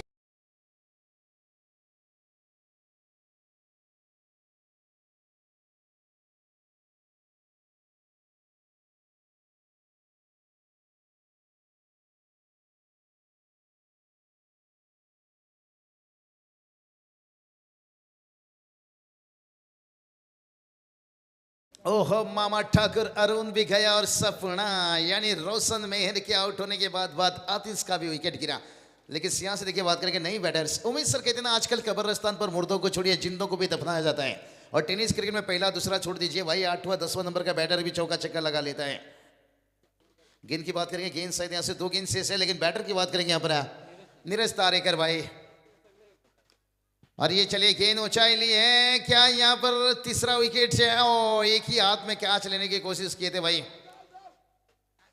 ओहो मामा ठाकुर, अरुण भी गया और सपना, यानी रोशन मेहर के आउट होने के बाद आतिश का भी विकेट गिरा। लेकिन यहाँ से देखिए बात करेंगे नई बैटर्स। उमेश सर कहते हैं ना, आजकल कब्रिस्तान पर मुर्दों को छोड़िए जिंदों को भी दफनाया जाता है। और टेनिस क्रिकेट में पहला दूसरा छोड़ दीजिए भाई, 8वां 10वां नंबर का बैटर भी चौका छक्का लगा लेता है। गेंद की बात करेंगे, गेंद शायद यहाँ से 2 गेंद शेष है, लेकिन बैटर की बात करेंगे यहाँ पर नीरज तारेकर भाई। और ये चलिए गेंद ऊंचाई ली है, क्या यहाँ पर तीसरा विकेट से ओ एक ही हाथ में कैच लेने की कोशिश किए थे भाई।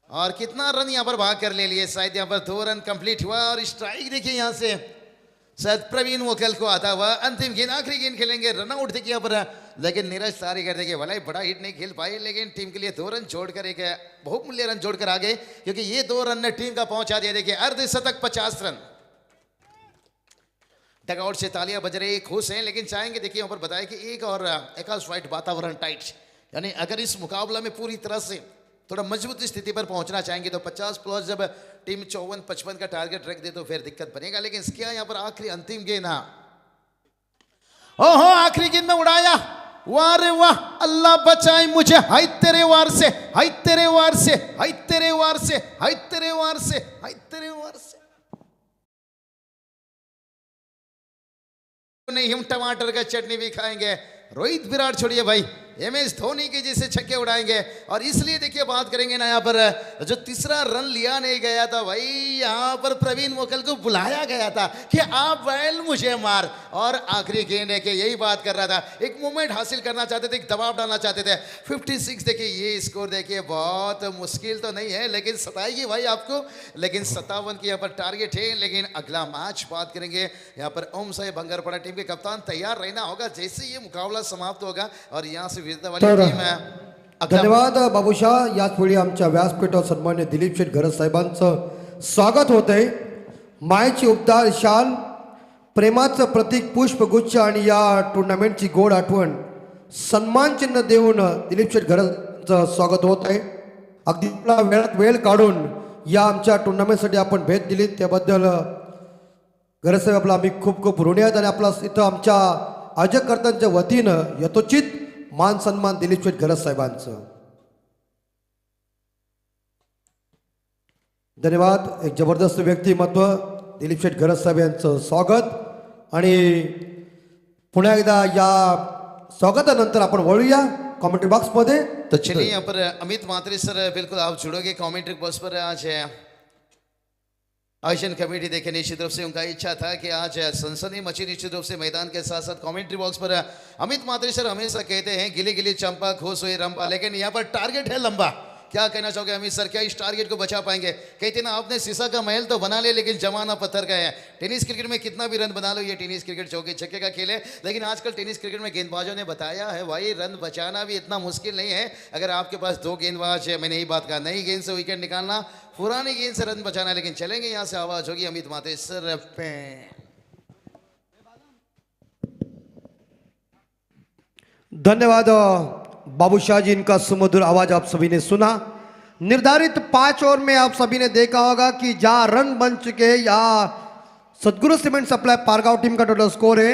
और कितना रन यहाँ पर भाग कर ले लिए, शायद यहाँ पर 2 रन कंप्लीट हुआ। और स्ट्राइक देखिए यहाँ से शायद प्रवीण मोकल को आता हुआ। अंतिम गेंद, आखिरी गेंद खेलेंगे, रन आउट देखिए यहाँ पर। लेकिन नीरज तारेकर देखिए भले बड़ा हिट नहीं खेल पाए, लेकिन टीम के लिए 2 रन जोड़कर एक बहुमूल्य रन जोड़कर आ गए, क्योंकि ये 2 रन ने टीम का पहुंचा दिया। देखिए अर्धशतक 50 रन। डगआउट से तालियां बज रही, खुश हैं, लेकिन चाहेंगे देखिए यहाँ पर बताया कि एक और एकाश फाइट वातावरण टाइट, यानी अगर इस मुकाबला में पूरी तरह से थोड़ा मजबूत स्थिति पर पहुंचना चाहेंगे तो 50 प्लस जब टीम 54-55 का टारगेट रख दे तो फिर दिक्कत बनेगा। लेकिन क्या यहाँ पर आखिरी अंतिम गेंद, ओहो आखिरी गेंद में उड़ाया, वाह रे वाह, अल्लाह बचाए मुझे, हाय तेरे वार से, हाय तेरे वार से, हाय तेरे वार से, हाय तेरे वार से, हाय तेरे वार से। नहीं, हम टमाटर का चटनी भी खाएंगे। रोहित विराट छोड़िए भाई, MS धोनी के जैसे छक्के उड़ाएंगे। और इसलिए देखिए बात करेंगे ना, यहाँ पर जो तीसरा रन लिया नहीं गया था भाई, यहाँ पर प्रवीण मोकल को बुलाया गया था कि आप बैल मुझे मार, और आखिरी गेंद है कि यही बात कर रहा था, एक मोमेंट हासिल करना चाहते थे, एक दबाव डालना चाहते थे। 56 देखिए, ये स्कोर देखिए बहुत मुश्किल तो नहीं है, लेकिन सताएगी भाई आपको। लेकिन 57 की यहाँ पर टारगेट है। लेकिन अगला मैच बात करेंगे यहाँ पर ओम साहेब भंगारपड़ा टीम के कप्तान तैयार रहना होगा जैसे ये मुकाबला समाप्त होगा। और यहाँ से धन्यवाद बाबूशाह। याच वेळी आमच्या व्यासपीठावर सन्मान्य दिलीप शेठ घरत साहेबांचं स्वागत होत आहे। मायेची उपदार शाल, प्रेमाचं प्रतीक पुष्पगुच्छ आणि या टुर्नामेंटची गोड आठवण सन्मान चिन्ह देऊन दिलीप शेठ घरतचं स्वागत होत आहे। अगदी आपला वेळात वेळ काढून या आमच्या टुर्नामेंटसाठी आपण भेट दिली त्याबद्दल घरत साहेब आपला आम्ही खूप खूप ऋणी आहेत। आणि आपला इथं आमच्या आयोजककर्त्यांच्या वतीनं यथोचित मान सन्मान दिलीप शेठ घरत साहेबांचं धन्यवाद। एक जबरदस्त व्यक्तिमत्व दिलीप शेठ घरत साहेब यांचं स्वागत। आणि पुन्हा एकदा या स्वागतानंतर आपण वळूया कमेंट्री बॉक्स मध्ये। तो चलिए यहाँ पर अमित मात्रे सर बिल्कुल आप जुड़ोगे कमेंट्री बॉक्स पर। आज आयोजन कमेटी देखे निश्चित रूप से उनका इच्छा था कि आज सनसनी मची निश्चित रूप से मैदान के साथ साथ कमेंट्री बॉक्स पर अमित मात्रे सर हमेशा कहते हैं गिली गिली चंपा खुश हुई रंपा, लेकिन यहाँ पर टारगेट है लंबा। क्या कहना चाहोगे अमित सर, क्या इस टारगेट को बचा पाएंगे? कहते ना आपने शीशा का महल तो बना ले, लेकिन जमाना पत्थर का है। टेनिस क्रिकेट में कितना भी रन बना लो, ये टेनिस क्रिकेट चौके छक्के का खेल है। लेकिन आजकल टेनिस क्रिकेट में गेंदबाजों ने बताया है भाई रन बचाना भी इतना मुश्किल नहीं है। अगर आपके पास 2 गेंदबाज है, मैंने यही बात कहा, नई गेंद से विकेट निकालना, पुरानी गेंद से रन बचाना। लेकिन चलेंगे यहाँ से आवाज होगी अमित मात्रे सर पे। धन्यवाद बाबूशाह जी, इनका सुमधुर आवाज आप सभी ने सुना। निर्धारित 5 ओवर में आप सभी ने देखा होगा कि जहां रन बन चुके या सदगुरु सीमेंट सप्लाई पारगांव टीम का टोटल स्कोर है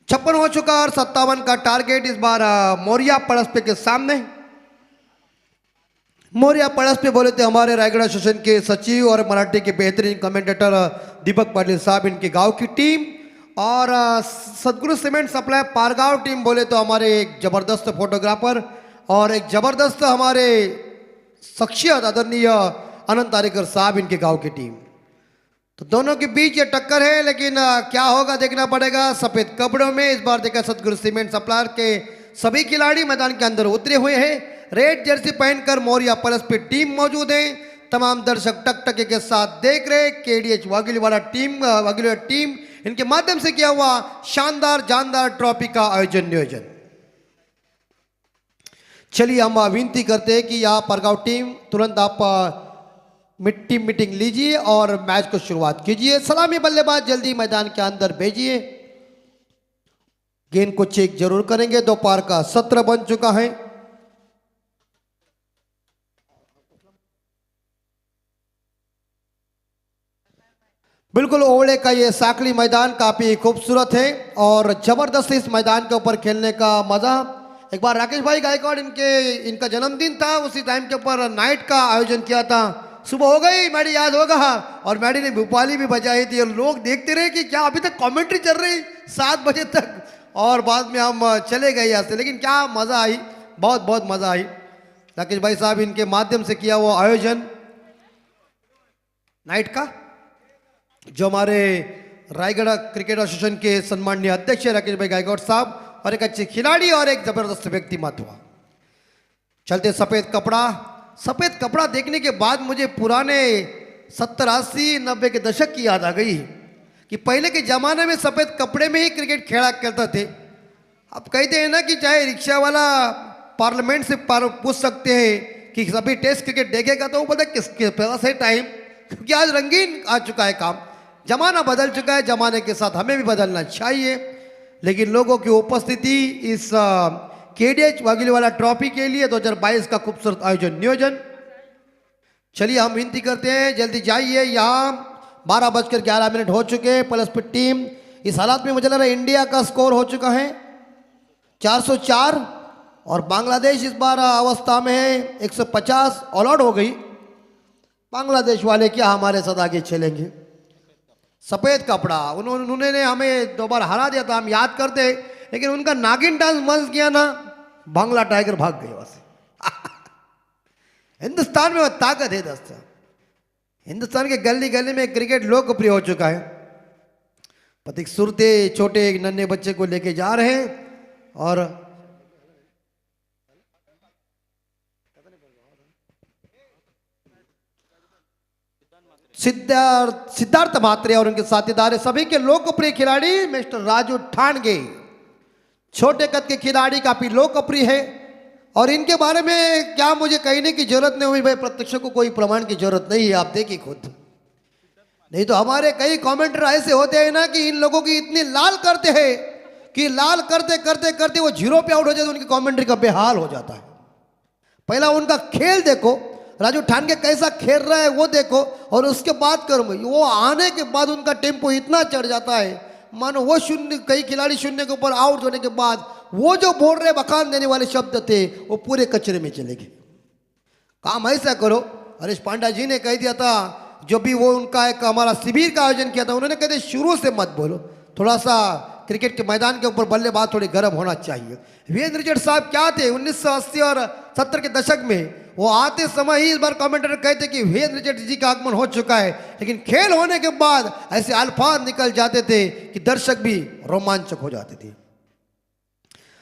56 हो चुका और 57 का टारगेट इस बार मोरिया पड़स्पे के सामने। मोरिया पड़स्पे बोले थे हमारे रायगढ़ सेशन के सचिव और मराठी के बेहतरीन कमेंटेटर दीपक पाटिल साहब, इनके गांव की टीम। और सदगुरु सीमेंट सप्लाई पारगांव टीम बोले तो हमारे एक जबरदस्त फोटोग्राफर और एक जबरदस्त हमारे शख्सियत आदरणीय अनंत तारेकर साहब, इनके गांव की टीम। तो दोनों के बीच ये टक्कर है, लेकिन क्या होगा देखना पड़ेगा। सफेद कपड़ों में इस बार देखा सदगुरु सीमेंट सप्लायर के सभी खिलाड़ी मैदान के अंदर उतरे हुए हैं। रेड जर्सी पहनकर मोरिया प्लस पे टीम मौजूद है। तमाम दर्शक टकटके के साथ देख रहे केडीएच वागिलीवाला टीम इनके माध्यम से किया हुआ शानदार जानदार ट्रॉफी का आयोजन नियोजन। चलिए हम विनती करते हैं कि यहाँ परगांव टीम तुरंत आप मीटिंग लीजिए और मैच को शुरुआत कीजिए। सलामी बल्लेबाज जल्दी मैदान के अंदर भेजिए। गेंद को चेक जरूर करेंगे। दोपहर का सत्र बन चुका है। बिल्कुल ओवले का ये साकली मैदान काफी खूबसूरत है और जबरदस्त इस मैदान के ऊपर खेलने का मजा। एक बार राकेश भाई गायकवाड़ इनका जन्मदिन था, उसी टाइम के ऊपर नाइट का आयोजन किया था। सुबह हो गई, मैडी याद होगा, और मैडी ने भोपाली भी बजाई थी और लोग देखते रहे कि क्या अभी तक कमेंट्री चल रही 7 बजे तक, और बाद में हम चले गए यहाँ से। लेकिन क्या मज़ा आई, बहुत बहुत मज़ा आई। राकेश भाई साहब इनके माध्यम से किया हुआ आयोजन नाइट का, जो हमारे रायगढ़ क्रिकेट एसोसिएशन के सम्माननीय अध्यक्ष राकेश भाई गायकवाड़ साहब और एक अच्छे खिलाड़ी और एक जबरदस्त व्यक्तिमत्व। चलते सफ़ेद कपड़ा देखने के बाद मुझे पुराने 70, 80, 90 के दशक की याद आ गई कि पहले के ज़माने में सफ़ेद कपड़े में ही क्रिकेट खेला करते थे। अब कहते हैं ना कि चाहे रिक्शा वाला पार्लियामेंट से पूछ सकते हैं कि सभी टेस्ट क्रिकेट देखेगा, तो वो बोलते किसके पास है टाइम, क्योंकि आज रंगीन आ चुका है काम, ज़माना बदल चुका है। ज़माने के साथ हमें भी बदलना चाहिए। लेकिन लोगों की उपस्थिति इस केडीएच वागिलीवाला ट्रॉफी के लिए 2022 का खूबसूरत आयोजन नियोजन। चलिए हम विनती करते हैं जल्दी जाइए। यहाँ 12:11 हो चुके हैं। प्लस पे टीम इस हालात में मुझे लग रहा है इंडिया का स्कोर हो चुका है 404 और बांग्लादेश इस बार अवस्था में है 150 ऑल आउट हो गई। बांग्लादेश वाले क्या हमारे साथ आगे चलेंगे। सफ़ेद कपड़ा उन्होंने हमें 2 बार हरा दिया था, हम याद करते, लेकिन उनका नागिन डांस मस्त किया ना, बांग्ला टाइगर भाग गए वहां से। हिंदुस्तान में वो ताकत है दोस्तों। हिंदुस्तान के गली गली में क्रिकेट लोकप्रिय हो चुका है। पथिक सुरते छोटे एक नन्हे बच्चे को लेके जा रहे हैं और सिद्धार्थ म्हात्रे और उनके साथीदार सभी के लोकप्रिय खिलाड़ी मिस्टर राजू ठाणगे, छोटे कद के खिलाड़ी काफी लोकप्रिय है। और इनके बारे में क्या मुझे कहने की जरूरत नहीं हुई भाई, प्रत्यक्ष को कोई प्रमाण की जरूरत नहीं है, आप देखिए खुद। नहीं तो हमारे कई कमेंटर ऐसे होते हैं ना कि इन लोगों की इतनी लाल करते हैं कि लाल करते करते करते वो 0 पे आउट हो जाते, उनकी कमेंट्री का बेहाल हो जाता है। पहला उनका खेल देखो, राजू ठाणगे कैसा खेल रहा है वो देखो, और उसके बाद करो। वो आने के बाद उनका टेम्पो इतना चढ़ जाता है, मानो वो कई खिलाड़ी 0 के ऊपर आउट होने के बाद वो जो बोल रहे बखान देने वाले शब्द थे वो पूरे कचरे में चले गए। काम ऐसा करो। हरीश पांड्या जी ने कह दिया था, जो भी वो उनका एक हमारा शिविर का आयोजन किया था, उन्होंने कहते शुरू से मत बोलो, थोड़ा सा क्रिकेट के मैदान के ऊपर बल्लेबाज थोड़ी गर्म होना चाहिए। वीरेंद्र रिचर्ड साहब क्या थे 1980 और 70 के दशक में, वो आते समय ही इस बार कमेंटेटर कहते कि वीरेंद्र रिचर्ड जी का आगमन हो चुका है, लेकिन खेल होने के बाद ऐसे अल्फाज निकल जाते थे कि दर्शक भी रोमांचक हो जाते थे।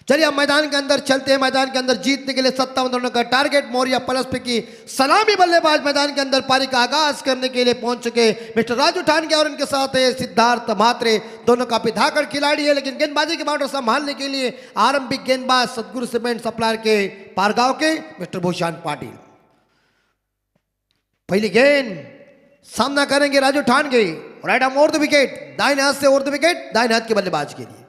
चलिए हम मैदान के अंदर चलते हैं। मैदान के अंदर जीतने के लिए 57 रनों का टारगेट। मोरिया पलस्पे की सलामी बल्लेबाज मैदान के अंदर पारी का आगाज करने के लिए पहुंच चुके मिस्टर राजू ठाणगे और उनके साथ है सिद्धार्थ म्हात्रे, दोनों काफी धाकड़ खिलाड़ी है। लेकिन गेंदबाजी के बाउंड्री संभालने के लिए आरंभिक गेंदबाज सदगुरु सीमेंट सप्लायर के पारगांव के मिस्टर भूषण पाटिल। पहली गेंद सामना करेंगे Raju Thange, right arm over the wicket, दाहिने हाथ से ओवर द विकेट, दाहिने हाथ के बल्लेबाज के लिए।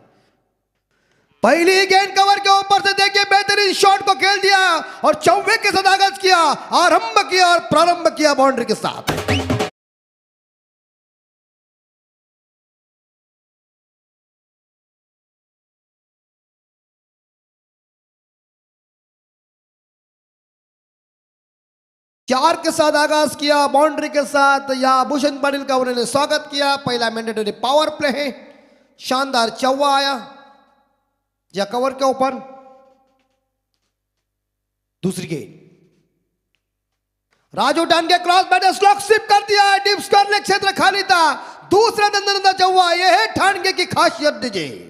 पहली गेंद कवर के ऊपर से देखिए बेहतरीन शॉट को खेल दिया और चौवे के साथ आगाज किया, आरंभ किया और प्रारंभ किया बाउंड्री के साथ। 4 के साथ आगाज किया, बाउंड्री के साथ या भूषण पाटिल का उन्होंने स्वागत किया। पहला मैंडेटरी पावर प्ले है, शानदार चौवा आया या कवर के ऊपर। दूसरी गेंद राजू टांगे क्रॉस बैटर स्लॉक स्लिप कर दिया, डीप स्क्वायर क्षेत्र खाली था। दूसरा दंदनंदा चौवा, यह है ठाणगे की खासियत दीजिए।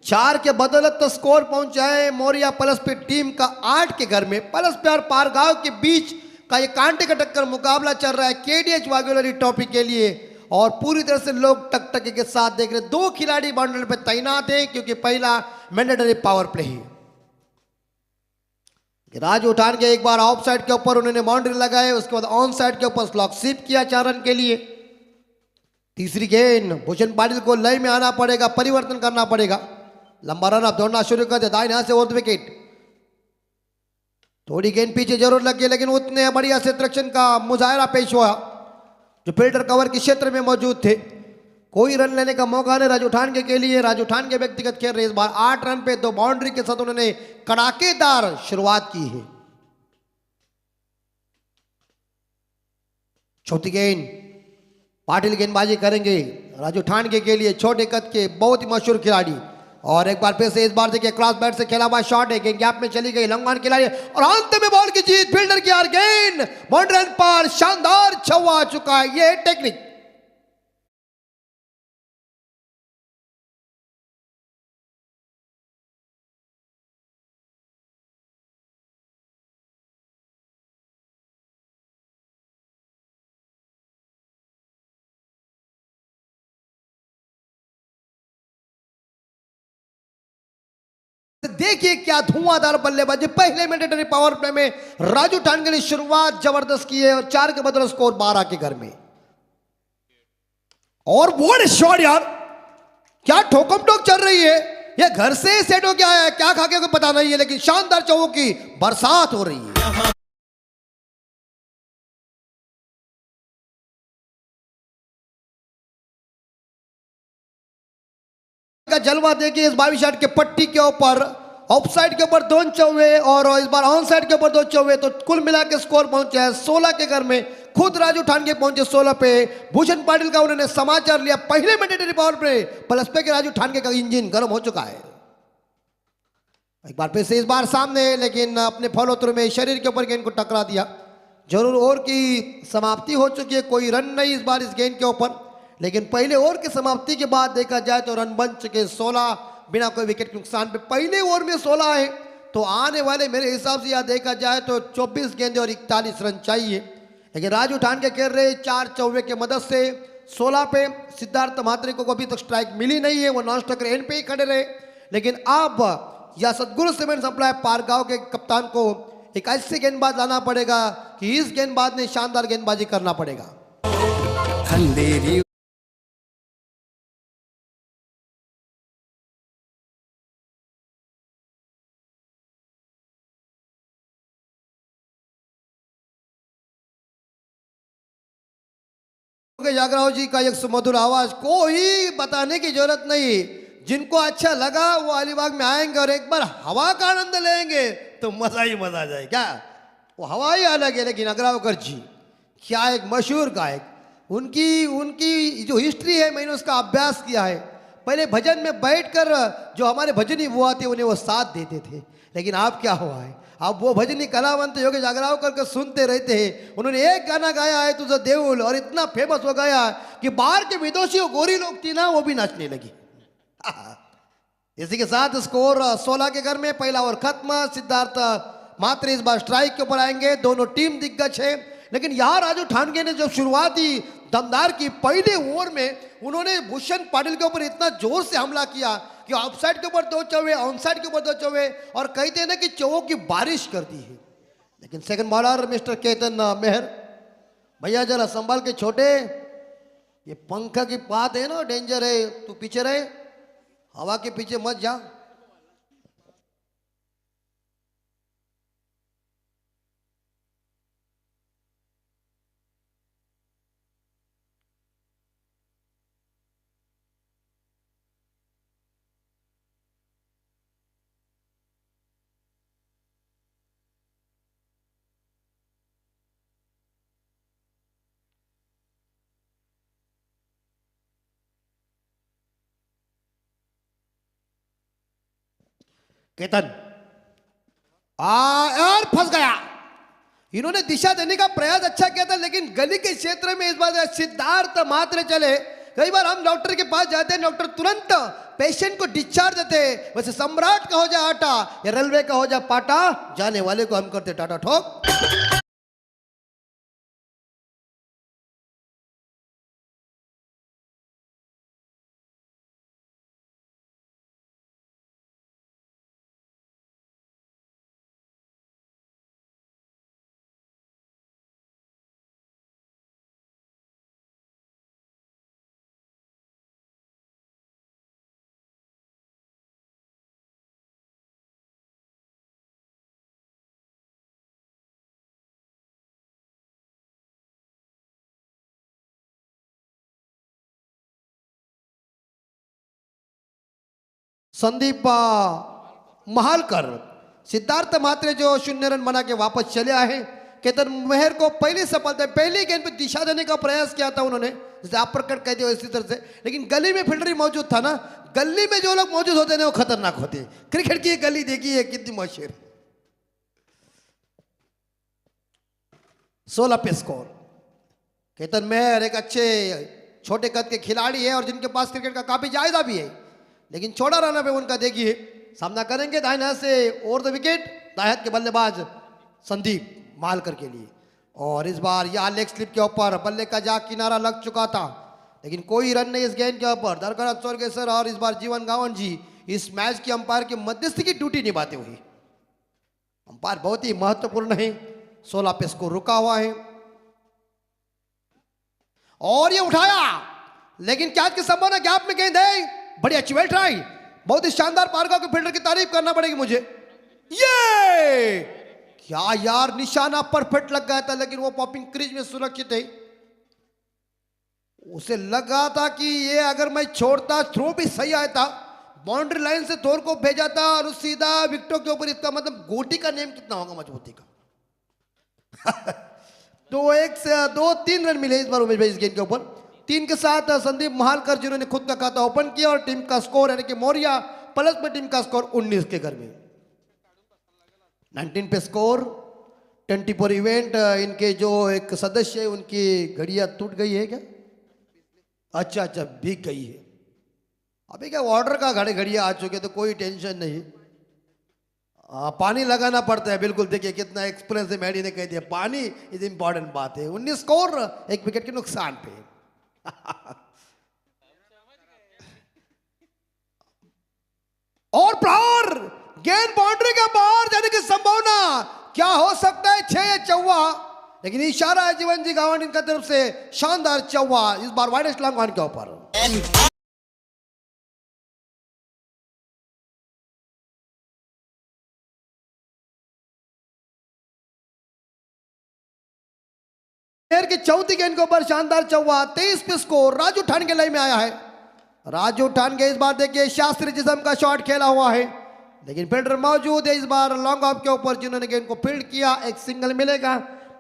चार के बदौलत तो स्कोर पहुंचा है मोरिया प्लस पे टीम का 8 के घर में। प्लस पे और पारगांव के बीच का ये कांटे का टक्कर मुकाबला चल रहा है केडीएच वागुलरी ट्रॉफी के लिए, और पूरी तरह से लोग टकटके के साथ देख रहे। 2 खिलाड़ी बाउंड्री पे तैनात है क्योंकि पहला मैंडेटरी पावर प्ले है। राजू उठान के एक बार ऑफ साइड के ऊपर उन्होंने बाउंड्री लगाए, उसके बाद ऑन साइड के ऊपर स्लॉक स्वीप किया 4 रन के लिए। तीसरी गेंद भूषण पाटिल को लय में आना पड़ेगा, परिवर्तन करना पड़ेगा। लंबा रन अब दौड़ना शुरू कर दिया, दाहिने हाथ से ओवर विकेट। थोड़ी गेंद पीछे जरूर लगी लेकिन उतने बढ़िया से रक्षण का मुजाहरा पेश हुआ जो फील्डर कवर के क्षेत्र में मौजूद थे। कोई रन लेने का मौका नहीं राजू ठाणगे के लिए। राजू ठाणगे व्यक्तिगत खेल रहे इस बार 8 रन पे 2 बाउंड्री के साथ उन्होंने कड़ाकेदार शुरुआत की है। चौथी गेंद पाटिल गेंदबाजी करेंगे राजू ठाणगे के लिए, छोटे कद के बहुत ही मशहूर खिलाड़ी। और एक बार फिर से इस बार देखिए क्रॉस बैट से खेला हुआ शॉट है, गैप में चली गई लंगवान खिलाड़ी और अंत में बॉल की जीत, फील्डर की यार गेंद बाउंड्री पर शानदार छक्का आ चुका है। ये टेक्निक देखिए क्या धुआंधार बल्लेबाजी। पहले मैंडेटरी पावर प्ले में राजू ठाणगे ने शुरुआत जबरदस्त की है और 4 के बदले स्कोर 12 के घर में। और वो शॉट यार, क्या ठोकम ठोक चल रही है। ये घर से सेट हो गया है, क्या खा के कोई पता नहीं है, लेकिन शानदार चौकों की बरसात हो रही है। का जलवा देखिए इस 22 शॉट के पट्टी के ऊपर, ऑफ साइड के ऊपर 2 चौवे और इस बार ऑन साइड के ऊपर 2 चौवे, तो कुल मिला के स्कोर पहुंचा है 16 के घर में। खुद राजू ठाणगे पहुंचे 16 पे। भूषण पाटिल का उन्होंने समाचार लिया पहले मैंडेटरी पावर पे प्लस पे के राजू ठाणगे का इंजन गर्म हो चुका है। एक बार फिर से इस बार सामने, लेकिन अपने फॉलो थ्रू में शरीर के ऊपर गेंद को टकरा दिया। जरूर ओवर की समाप्ति हो चुकी है, कोई रन नहीं इस बार इस गेंद के ऊपर, लेकिन पहले ओवर की समाप्ति के बाद देखा जाए तो रन बन चुके 16 बिना कोई विकेट के नुकसान पे। पहले ओवर में 16 है तो आने वाले मेरे हिसाब से यह देखा जाए तो 24 गेंदे और 41 रन चाहिए। लेकिन राजू ठाणगे खेल रहे 4 चौवे के मदद से 16 पे। सिद्धार्थ म्हात्रे को अभी तक स्ट्राइक मिली नहीं है, वो नॉन स्ट्राइकर एंड पे ही खड़े रहे। लेकिन अब यह सदगुरु सीमेंट सप्लाई पारगांव के कप्तान को एक ऐसे गेंदबाज लाना पड़ेगा कि इस गेंदबाज ने शानदार गेंदबाजी करना पड़ेगा। जागराव जी का एक सुमधुर आवाज, कोई बताने की जरूरत नहीं। जिनको अच्छा लगा वो अलीबाग में आएंगे और एक बार हवा का आनंद लेंगे तो मजा ही मजा आ जाए। क्या वो हवा ही अलग है। लेकिन अग्रावकर जी क्या एक मशहूर गायक, उनकी उनकी जो हिस्ट्री है मैंने उसका अभ्यास किया है। पहले भजन में बैठकर जो हमारे भजनी हुआ थे उन्हें वो साथ देते थे, लेकिन अब क्या हुआ है, अब वो भजनी कलावंत योगेश अग्रावकर के सुनते रहते हैं। उन्होंने एक गाना गाया है तुझे देउल, और इतना फेमस हो गया कि बाहर के विदेशी गोरी लोग थी ना वो भी नाचने लगी। इसी के साथ स्कोर 16 के घर में। पहला ओवर खत्म। सिद्धार्थ म्हात्रे इस बार स्ट्राइक के ऊपर आएंगे। दोनों टीम दिग्गज है, लेकिन यहां राजू ठाणगे ने जो शुरुआती दमदार की पहले ओवर में उन्होंने भूषण पाटिल के ऊपर इतना जोर से हमला किया कि ऑफ साइड के ऊपर 2 चौवे, ऑन साइड के ऊपर 2 चौवे, और कहते हैं ना कि चौवों की बारिश कर दी है। लेकिन सेकंड बॉलर मिस्टर केतन मेहर, भैया जरा संभाल के छोटे, ये पंखा की बात है ना, डेंजर है, तू पीछे रहे, हवा के पीछे मत जा। केतन यार फंस गया। इन्होंने दिशा देने का प्रयास अच्छा किया था, लेकिन गली के क्षेत्र में इस बार सिद्धार्थ मात्र चले। कई बार हम डॉक्टर के पास जाते हैं, डॉक्टर तुरंत पेशेंट को डिस्चार्ज देते हैं। वैसे सम्राट का हो जा आटा या रेलवे का हो जा पाटा, जाने वाले को हम करते टाटा ठोक। संदीप महालकर, सिद्धार्थ मात्रे जो 0 रन बना के वापस चले आए। केतन मेहर को पहली सफलता, पहली गेंद पे दिशा देने का प्रयास किया था उन्होंने, जैसे अपर कट कहते हो इसी तरह से, लेकिन गली में फील्डर मौजूद था ना। गली में जो लोग मौजूद होते हैं वो खतरनाक होते हैं। क्रिकेट की गली देखिए कितनी मशहूर। 16 पे स्कोर। केतन मेहर एक अच्छे छोटे कद के खिलाड़ी है और जिनके पास क्रिकेट का काफी जायजा भी है, लेकिन छोटा रन पे उनका देखिए सामना करेंगे दाहिने हाथ से ओवर द विकेट दाएं हाथ के बल्लेबाज संदीप मालकर के लिए। और इस बार यह लेग स्लिप के ऊपर बल्ले का जा किनारा लग चुका था, लेकिन कोई रन नहीं इस गेंद के ऊपर। दरकर स्वर्गेश्वर और इस बार जीवन गावन जी इस मैच की अंपायर की मध्यस्थी की ड्यूटी निभाते हुए। अंपायर बहुत ही महत्वपूर्ण है। 16 पे स्कोर रुका हुआ है और ये उठाया, लेकिन कैच की संभावना, गैप में गेंद है। बड़ी अच्छी वेल ट्राई, बहुत ही शानदार पारगा के फील्डर की तारीफ करना पड़ेगी मुझे। ये क्या यार, निशाना परफेक्ट लग गया था, लेकिन वो पॉपिंग क्रीज में सुरक्षित है। उसे लगा था कि ये अगर मैं छोड़ता थ्रो भी सही आया था, बाउंड्री लाइन से थोर को भेजा था और सीधा विकेटों के ऊपर। इसका मतलब गोटी का नेम कितना होगा मजबूती का। तो 1 से 2-3 रन मिले इस बार उमेश भाई इस गेंद के ऊपर। 3 के साथ संदीप महालकर जिन्होंने खुद का खाता ओपन किया और टीम का स्कोर यानी कि मौर्या प्लस में टीम का स्कोर 19 के घर में 19 पे स्कोर। 24 इवेंट इनके जो एक सदस्य है उनकी घड़ियां टूट गई है क्या? अच्छा भीग गई है। अभी क्या ऑर्डर का घड़ियां आ चुके, तो कोई टेंशन नहीं। पानी लगाना पड़ता है, बिल्कुल। देखिए कितना एक्सपीरियंस है, मैडी ने कह दिया पानी इज इंपॉर्टेंट बात है। 19 स्कोर, 1 विकेट के नुकसान पे। और प्रहार, गेंद बाउंड्री के बाहर जाने की संभावना क्या हो सकता है? 6 या चौवा, लेकिन इशारा है जीवन जी गावंडी की तरफ से, शानदार चौवा इस बार वाइडेस्ट लॉन्ग ऑन के ऊपर। की चौथी गेंद के ऊपर शानदार चौवा। 23 पे स्कोर। राजू ठानगे लाइन में आया है। राजू ठानगे इस बार देखिए शास्त्रीय जिस्म का शॉट खेला हुआ है, लेकिन फील्डर मौजूद है इस बार लॉन्ग ऑफ के ऊपर जिन्होंने गेंद को फील्ड किया। एक सिंगल मिलेगा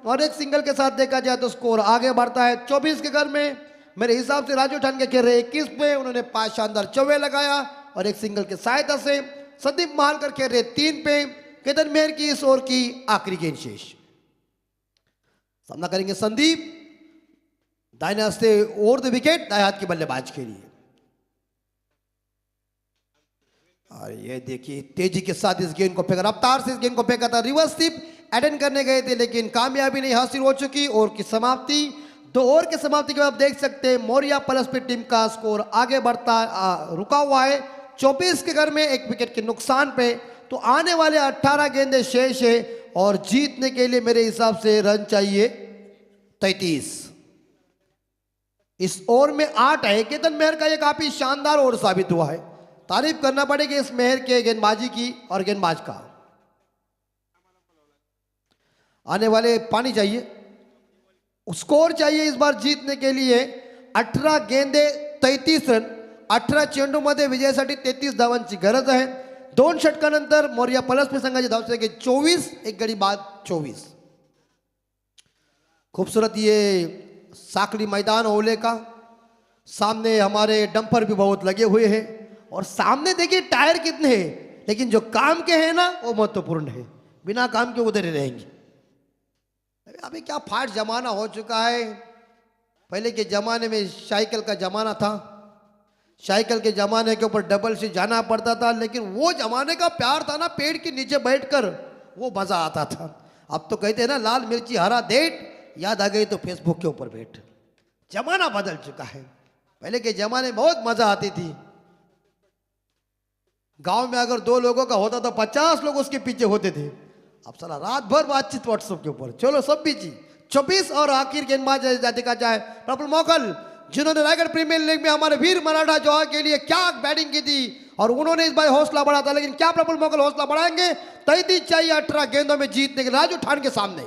और एक सिंगल के साथ देखा जाए तो स्कोर आगे बढ़ता है 24 के घर में। मेरे हिसाब से राजू ठानगे खेल रहे 21 पे, उन्होंने 5 शानदार चौवे लगाया और एक सिंगल के सहायता से। संदीप महालकर खेल रहे 3 पे। केतन मेहर की इस ओवर की आखिरी गेंद शेष। सामना करेंगे संदीप दाहिने हाथ से ओवर द विकेट दाएं हाथ के बल्लेबाज के लिए। और ये देखिए तेजी के साथ इस गेंद को फेंका, रफ्तार से इस गेंद को फेंका था। रिवर्स स्वीप अटेंड करने गए थे, लेकिन कामयाबी नहीं हासिल हो चुकी। ओवर की समाप्ति, 2 ओवर की समाप्ति के बाद आप देख सकते हैं मौर्या प्लस पे टीम का स्कोर आगे बढ़ता रुका हुआ है 24 के घर में, 1 विकेट के नुकसान पे। तो आने वाले 18 गेंदें शेष है और जीतने के लिए मेरे हिसाब से रन चाहिए 33। इस ओवर में 8 है। केतन मेहर का यह काफी शानदार ओवर साबित हुआ है। तारीफ करना पड़ेगी इस मेहर के गेंदबाजी की और गेंदबाज का। आने वाले पानी चाहिए, स्कोर चाहिए इस बार जीतने के लिए। 18 गेंदे 33 रन, 18 चेंडूमध्ये विजयासाठी 33 धावांची गरज आहे। 2 षटकानंतर मौर्या प्लस पे संघाची धावसंख्या 24, एक गडी बाद 24। खूबसूरत ये साकली मैदान ओले का, सामने हमारे डंपर भी बहुत लगे हुए हैं और सामने देखिए टायर कितने हैं, लेकिन जो काम के हैं ना वो महत्वपूर्ण है, बिना काम के उधर ही रहेंगे। अभी क्या फाट जमाना हो चुका है। पहले के जमाने में साइकिल का जमाना था, साइकिल के जमाने के ऊपर डबल से जाना पड़ता था, लेकिन वो जमाने का प्यार था ना, पेड़ के नीचे बैठकर वो मजा आता था। अब तो कहते हैं ना लाल मिर्ची हरा डेट, याद आ गई तो फेसबुक के ऊपर बैठ। जमाना बदल चुका है। पहले के जमाने में बहुत मजा आती थी। गांव में अगर 2 लोगों का होता तो 50 लोग उसके पीछे होते थे। अब साला रात भर बातचीत व्हाट्सएप के ऊपर, चलो सब बिजी। 24 और आखिर गेंदबाज देखा जाए प्रफुल मोकल, जिन्होंने रायगढ़ प्रीमियर लीग में हमारे वीर मराठा जवाहर के लिए क्या बैटिंग की थी, और उन्होंने इस बार हौसला बढ़ा था। लेकिन क्या प्रफुल मोकल हौसला बढ़ाएंगे? 33 चाहिए 18 गेंदों में जीतने के राजू ठान के सामने।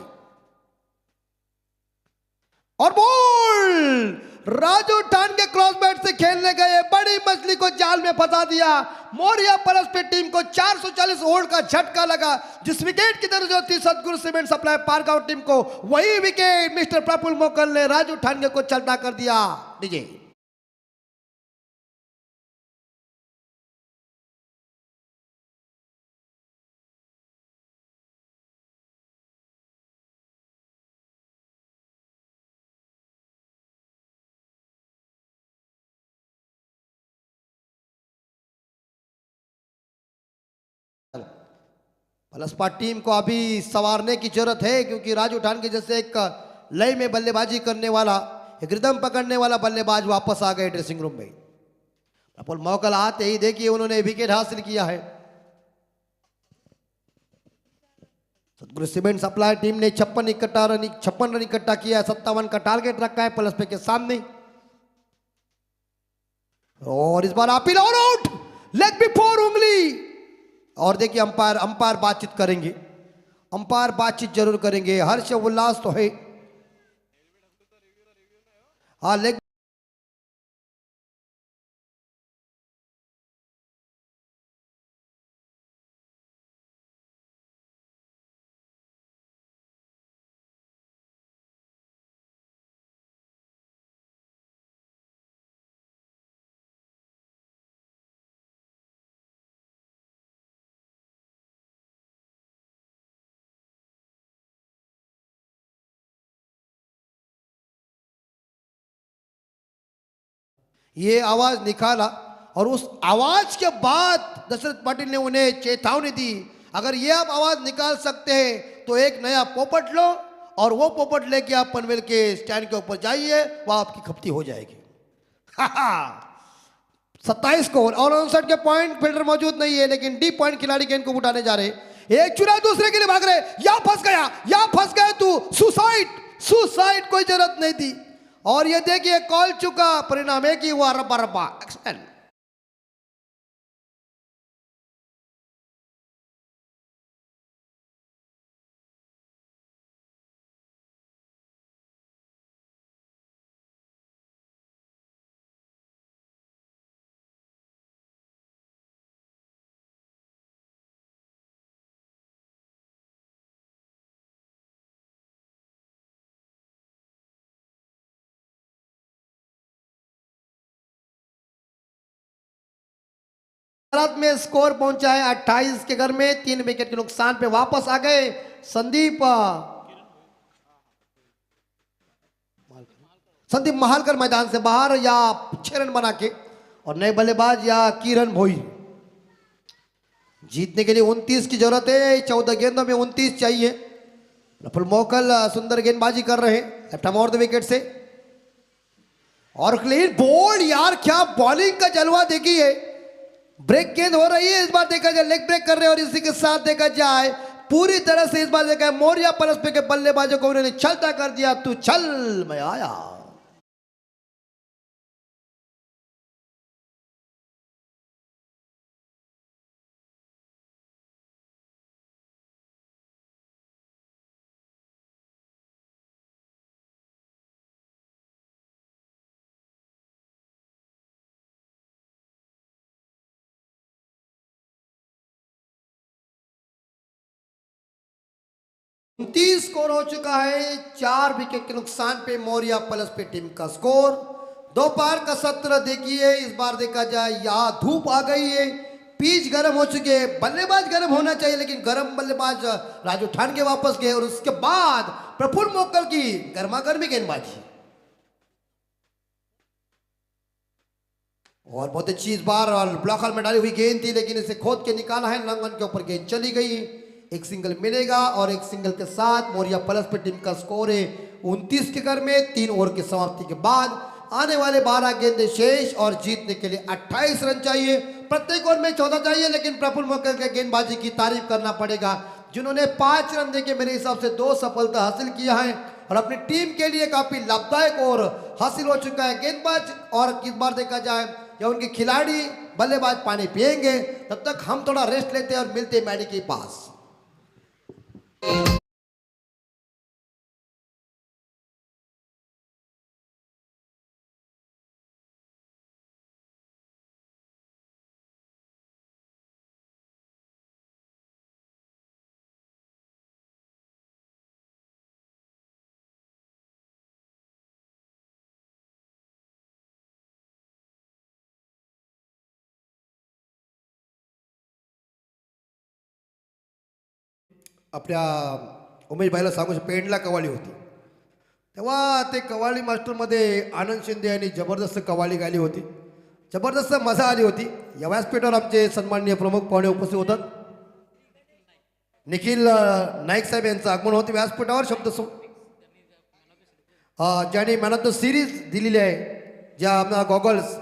और बॉल राजू ठान के क्रॉस बैट से खेलने गए, बड़ी मछली को जाल में फंसा दिया। मौर्या परस पे टीम को 440 ओवर का झटका लगा। जिस विकेट की जरूरत थी सतगुरु सीमेंट सप्लाई पारगांव टीम को, वही विकेट मिस्टर प्रफुल मोकल ने राजू ठानगे को चलता कर दिया। डीजे पलसपा टीम को अभी संवारने की जरूरत है, क्योंकि राजू ठानगे जैसे एक लय में बल्लेबाजी करने वाला, एक रिदम पकड़ने वाला बल्लेबाज वापस आ गए ड्रेसिंग रूम में। प्रफुल मोकल आते ही देखिए उन्होंने विकेट हासिल किया है। सतगुरु सीमेंट सप्लाई टीम ने 56 रन इकट्ठा किया है। 57 का टारगेट रखा है पलसपे के सामने। और इस बार अपील और आउट, लेग बिफोर उंगली। और देखिए अंपायर बातचीत करेंगे, अंपायर बातचीत जरूर करेंगे। हर्ष उल्लास तो है। हाँ लेग ये आवाज निकाला, और उस आवाज के बाद दशरथ पाटिल ने उन्हें चेतावनी दी, अगर ये आप आवाज निकाल सकते हैं तो एक नया पोपट लो, और वो पोपट लेके आप पनवेल के स्टैंड के ऊपर जाइए, वह आपकी खपती हो जाएगी। 27 स्कोर और 59 के पॉइंट। फील्डर मौजूद नहीं है, लेकिन डी पॉइंट खिलाड़ी गेंद को उठाने जा रहे। एक चुना दूसरे के लिए भाग रहे, या फंस गया तू, सुसाइड कोई जरूरत नहीं थी। और ये देखिए कॉल चुका, परिणाम है कि हुआ रब्बा रब्बा। एक्सेलेंट। भारत में स्कोर पहुंचा है 28 के घर में। 3 विकेट के नुकसान पे वापस आ गए संदीप महालकर मैदान से बाहर, या 6 रन बना के, और नए बल्लेबाज या किरण भोई। जीतने के लिए 29 की जरूरत है। 14 गेंदों में 29 चाहिए। प्रफुल मोकल सुंदर गेंदबाजी कर रहे हैं left arm over the wicket से। और क्लीन बोल्ड, यार क्या बॉलिंग का जलवा देखिए। ब्रेक गेंद हो रही है, इस बार देखा जाए लेग ब्रेक कर रहे हैं। और इसी के साथ देखा जाए पूरी तरह से इस बार देखा है मौर्या परस्पर के बल्लेबाजों को उन्होंने चलता कर दिया। तू चल मैं आया। तीस स्कोर हो चुका है। 4 विकेट के नुकसान पे मौर्या प्लस पे टीम का स्कोर। दोपहर का सत्र देखिए, इस बार देखा जाए यहाँ धूप आ गई है, पिच गर्म हो चुके हैं, बल्लेबाज गर्म होना चाहिए, लेकिन गर्म बल्लेबाज राजू ठाणगे वापस गए और उसके बाद प्रफुल्ल मोकल की गर्मा गर्मी गेंदबाजी और बहुत अच्छी इस बार ब्लॉक हॉल में डाली हुई गेंद थी, लेकिन इसे खोद के निकाला है, लंगन के ऊपर गेंद चली गई। एक सिंगल मिलेगा और एक सिंगल के साथ मोरिया प्लस पे टीम का स्कोर है 29 के घर में 3 ओवर की समाप्ति के बाद। आने वाले 12 गेंदे शेष और जीतने के लिए 28 रन चाहिए, प्रत्येक ओवर में 14 चाहिए, लेकिन प्रफुल्ल मोकल के गेंदबाजी की तारीफ करना पड़ेगा, जिन्होंने 5 रन देके मेरे हिसाब से 2 सफलता हासिल किया है और अपनी टीम के लिए काफी लाभदायक और हासिल हो चुका है गेंदबाज। और इस बार देखा जाए या उनके खिलाड़ी बल्लेबाज पानी पिएंगे, तब तक हम थोड़ा रेस्ट लेते हैं और मिलते हैं मैडी के पास। आपल्या उमेश भाईला सांगू पेंडला कवाली होती, तेव्हा ते कवाली मास्टरमध्ये आनंद शिंदे यांनी जबरदस्त कवाली गायली होती, जबरदस्त मजा आली होती। या व्यासपीठावर आमचे सन्माननीय प्रमुख पाहुणे उपस्थित होतात, निखिल नाईक साहेब यांचं आगमन होते व्यासपीठावर शब्द ज्यांनी मॅन ऑफ द सिरीज दिलेली आहे, ज्या आमच्या गॉगल्स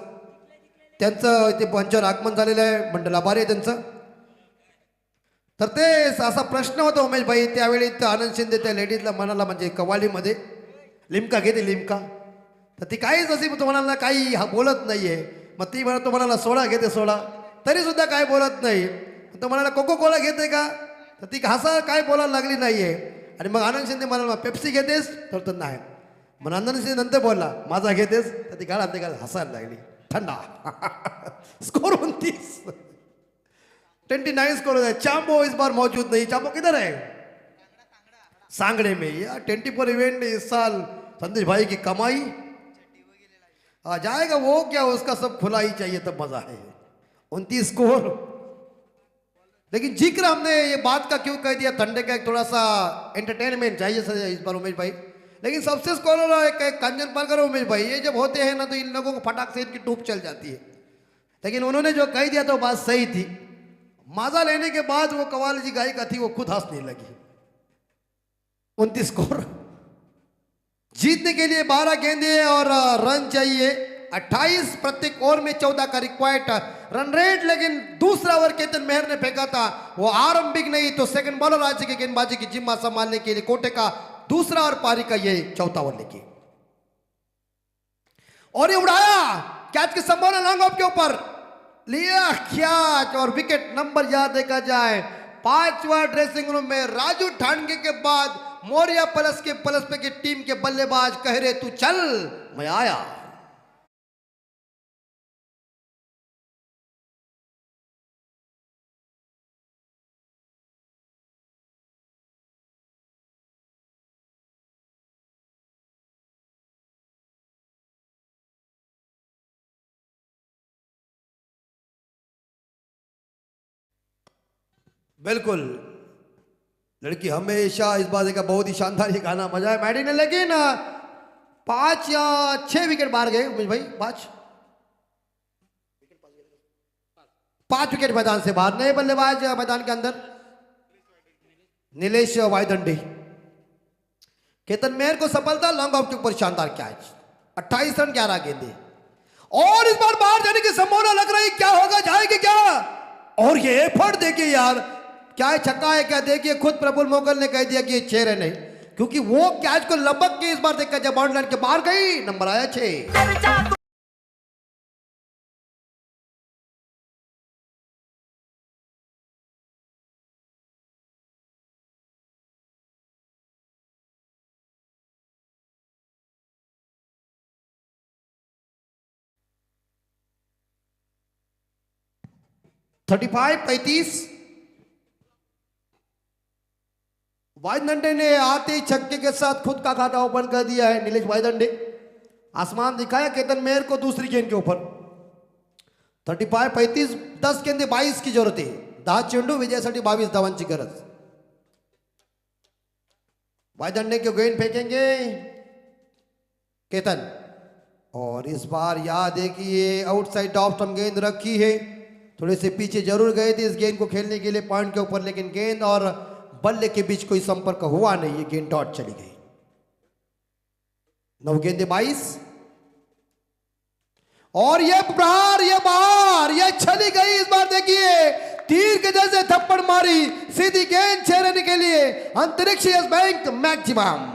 त्यांचं इथे मंचावर आगमन झालेलं आहे, मंडळ आभारी आहे त्यांचं। तर ते असा प्रश्न होता उमेश भाई त्यावेळी, आनंद शिंदे त्या लेडीजला म्हणाला, म्हणजे कवालीमध्ये लिमका घेते लिमका, तर ती काहीच अशी तो म्हणाला काही बोलत नाहीये, मग ती म्हणत तो म्हणाला सोडा घेते सोडा, तरी सुद्धा काय बोलत नाही, तो म्हणाला कोको कोला घेते का, तर ती हसा काय बोलायला लागली नाहीये। आणि मग आनंद शिंदे म्हणाला पेप्सी घेतेस, तर नाही, मग आनंद शिंदे नंतर बोलला माझा घेतेस, तर ती गाळा ते गाळ हसायला लागली ठंडा। स्कोर 29 स्कोर है। चांबो इस बार मौजूद नहीं, चांबो किधर है, सांगड़े में। यार 24 इवेंट इस साल संदेश भाई की कमाई आ जाएगा, वो क्या उसका सब खुला ही चाहिए तब मजा है। 29 स्कोर, लेकिन जिक्र हमने ये बात का क्यों कह दिया, ठंडे का एक थोड़ा सा एंटरटेनमेंट चाहिए इस बार उमेश भाई, लेकिन सबसे स्कोर एक कंजन पालकर उमेश भाई, ये जब होते हैं ना तो इन लोगों को फटाक से इनकी टूप चल जाती है, लेकिन उन्होंने जो कह दिया तो बात सही थी। माजा लेने के बाद वो कवाली जी गायिका थी, वो खुद हंसने लगी। 29 स्कोर, जीतने के लिए 12 गेंदे और रन चाहिए 28, प्रत्येक ओवर में 14 का रिक्वायर्ड रन रेट, लेकिन दूसरा ओवर केतन मेहर ने फेंका था, वो आरंभिक नहीं तो सेकंड बॉलर राज्य के गेंदबाजी की जिम्मा संभालने के लिए कोटे का दूसरा और पारी का ये चौथा ओवर लेके, और ये उड़ाया कैच की संभावना लॉन्ग ऑफ के ऊपर लिया कैच और विकेट नंबर याद देखा जाए 5वां ड्रेसिंग रूम में राजू ठाणगे के बाद मोरिया प्लस पे की टीम के बल्लेबाज कह रहे तू चल मैं आया। बिल्कुल, लड़की हमेशा इस बात का बहुत ही शानदार ये गाना बजा है मैडी ने, लेकिन 5 या 6 विकेट बाहर गए उमेश भाई, 5 विकेट मैदान से बाहर। नए बल्लेबाज मैदान के अंदर नीलेश वायदंडे, केतन मेहर को सफलता, लॉन्ग ऑफ के ऊपर शानदार कैच, 28 रन 11 गेंदे, और इस बार बाहर जाने की संभावना लग रही, क्या होगा, जाएगी क्या, और ये एफर्ट देखिए यार, क्या छक्का है क्या, देखिए खुद प्रफुल्ल मोकल ने कह दिया कि ये 6 रन है, क्योंकि वो कैच को लपक के इस बार देखा जब बाउंड्री लाइन के बाहर गई, नंबर आया 6। $35 35 वायदंडे ने आते ही छक्के के साथ खुद का खाता ओपन कर दिया है। नीलेश वायदंडे आसमान दिखाया केतन मेहर को दूसरी गेंद के ऊपर, 35 10 गेंदे 22 की जरूरत आहे. 10 चेंडू विजयासाठी 22 धावांची गरज. वायदंडे के गेंद फेंकेंगे केतन, और इस बार याद है कि ये आउटसाइड ऑफ स्टंप गेंद रखी है. थोड़े से पीछे जरूर गए थे इस गेंद को खेलने के लिए पॉइंट के ऊपर, लेकिन गेंद और बल्ले के बीच कोई संपर्क हुआ नहीं. ये गेंद डॉट चली गई. 9 गेंदे 22, और ये प्रहार, ये बाहर, ये चली गई. इस बार देखिए तीर के जैसे थप्पड़ मारी, सीधी गेंद 6 रन के लिए. अंतरिक्ष यस बैंक मैक्सिमम.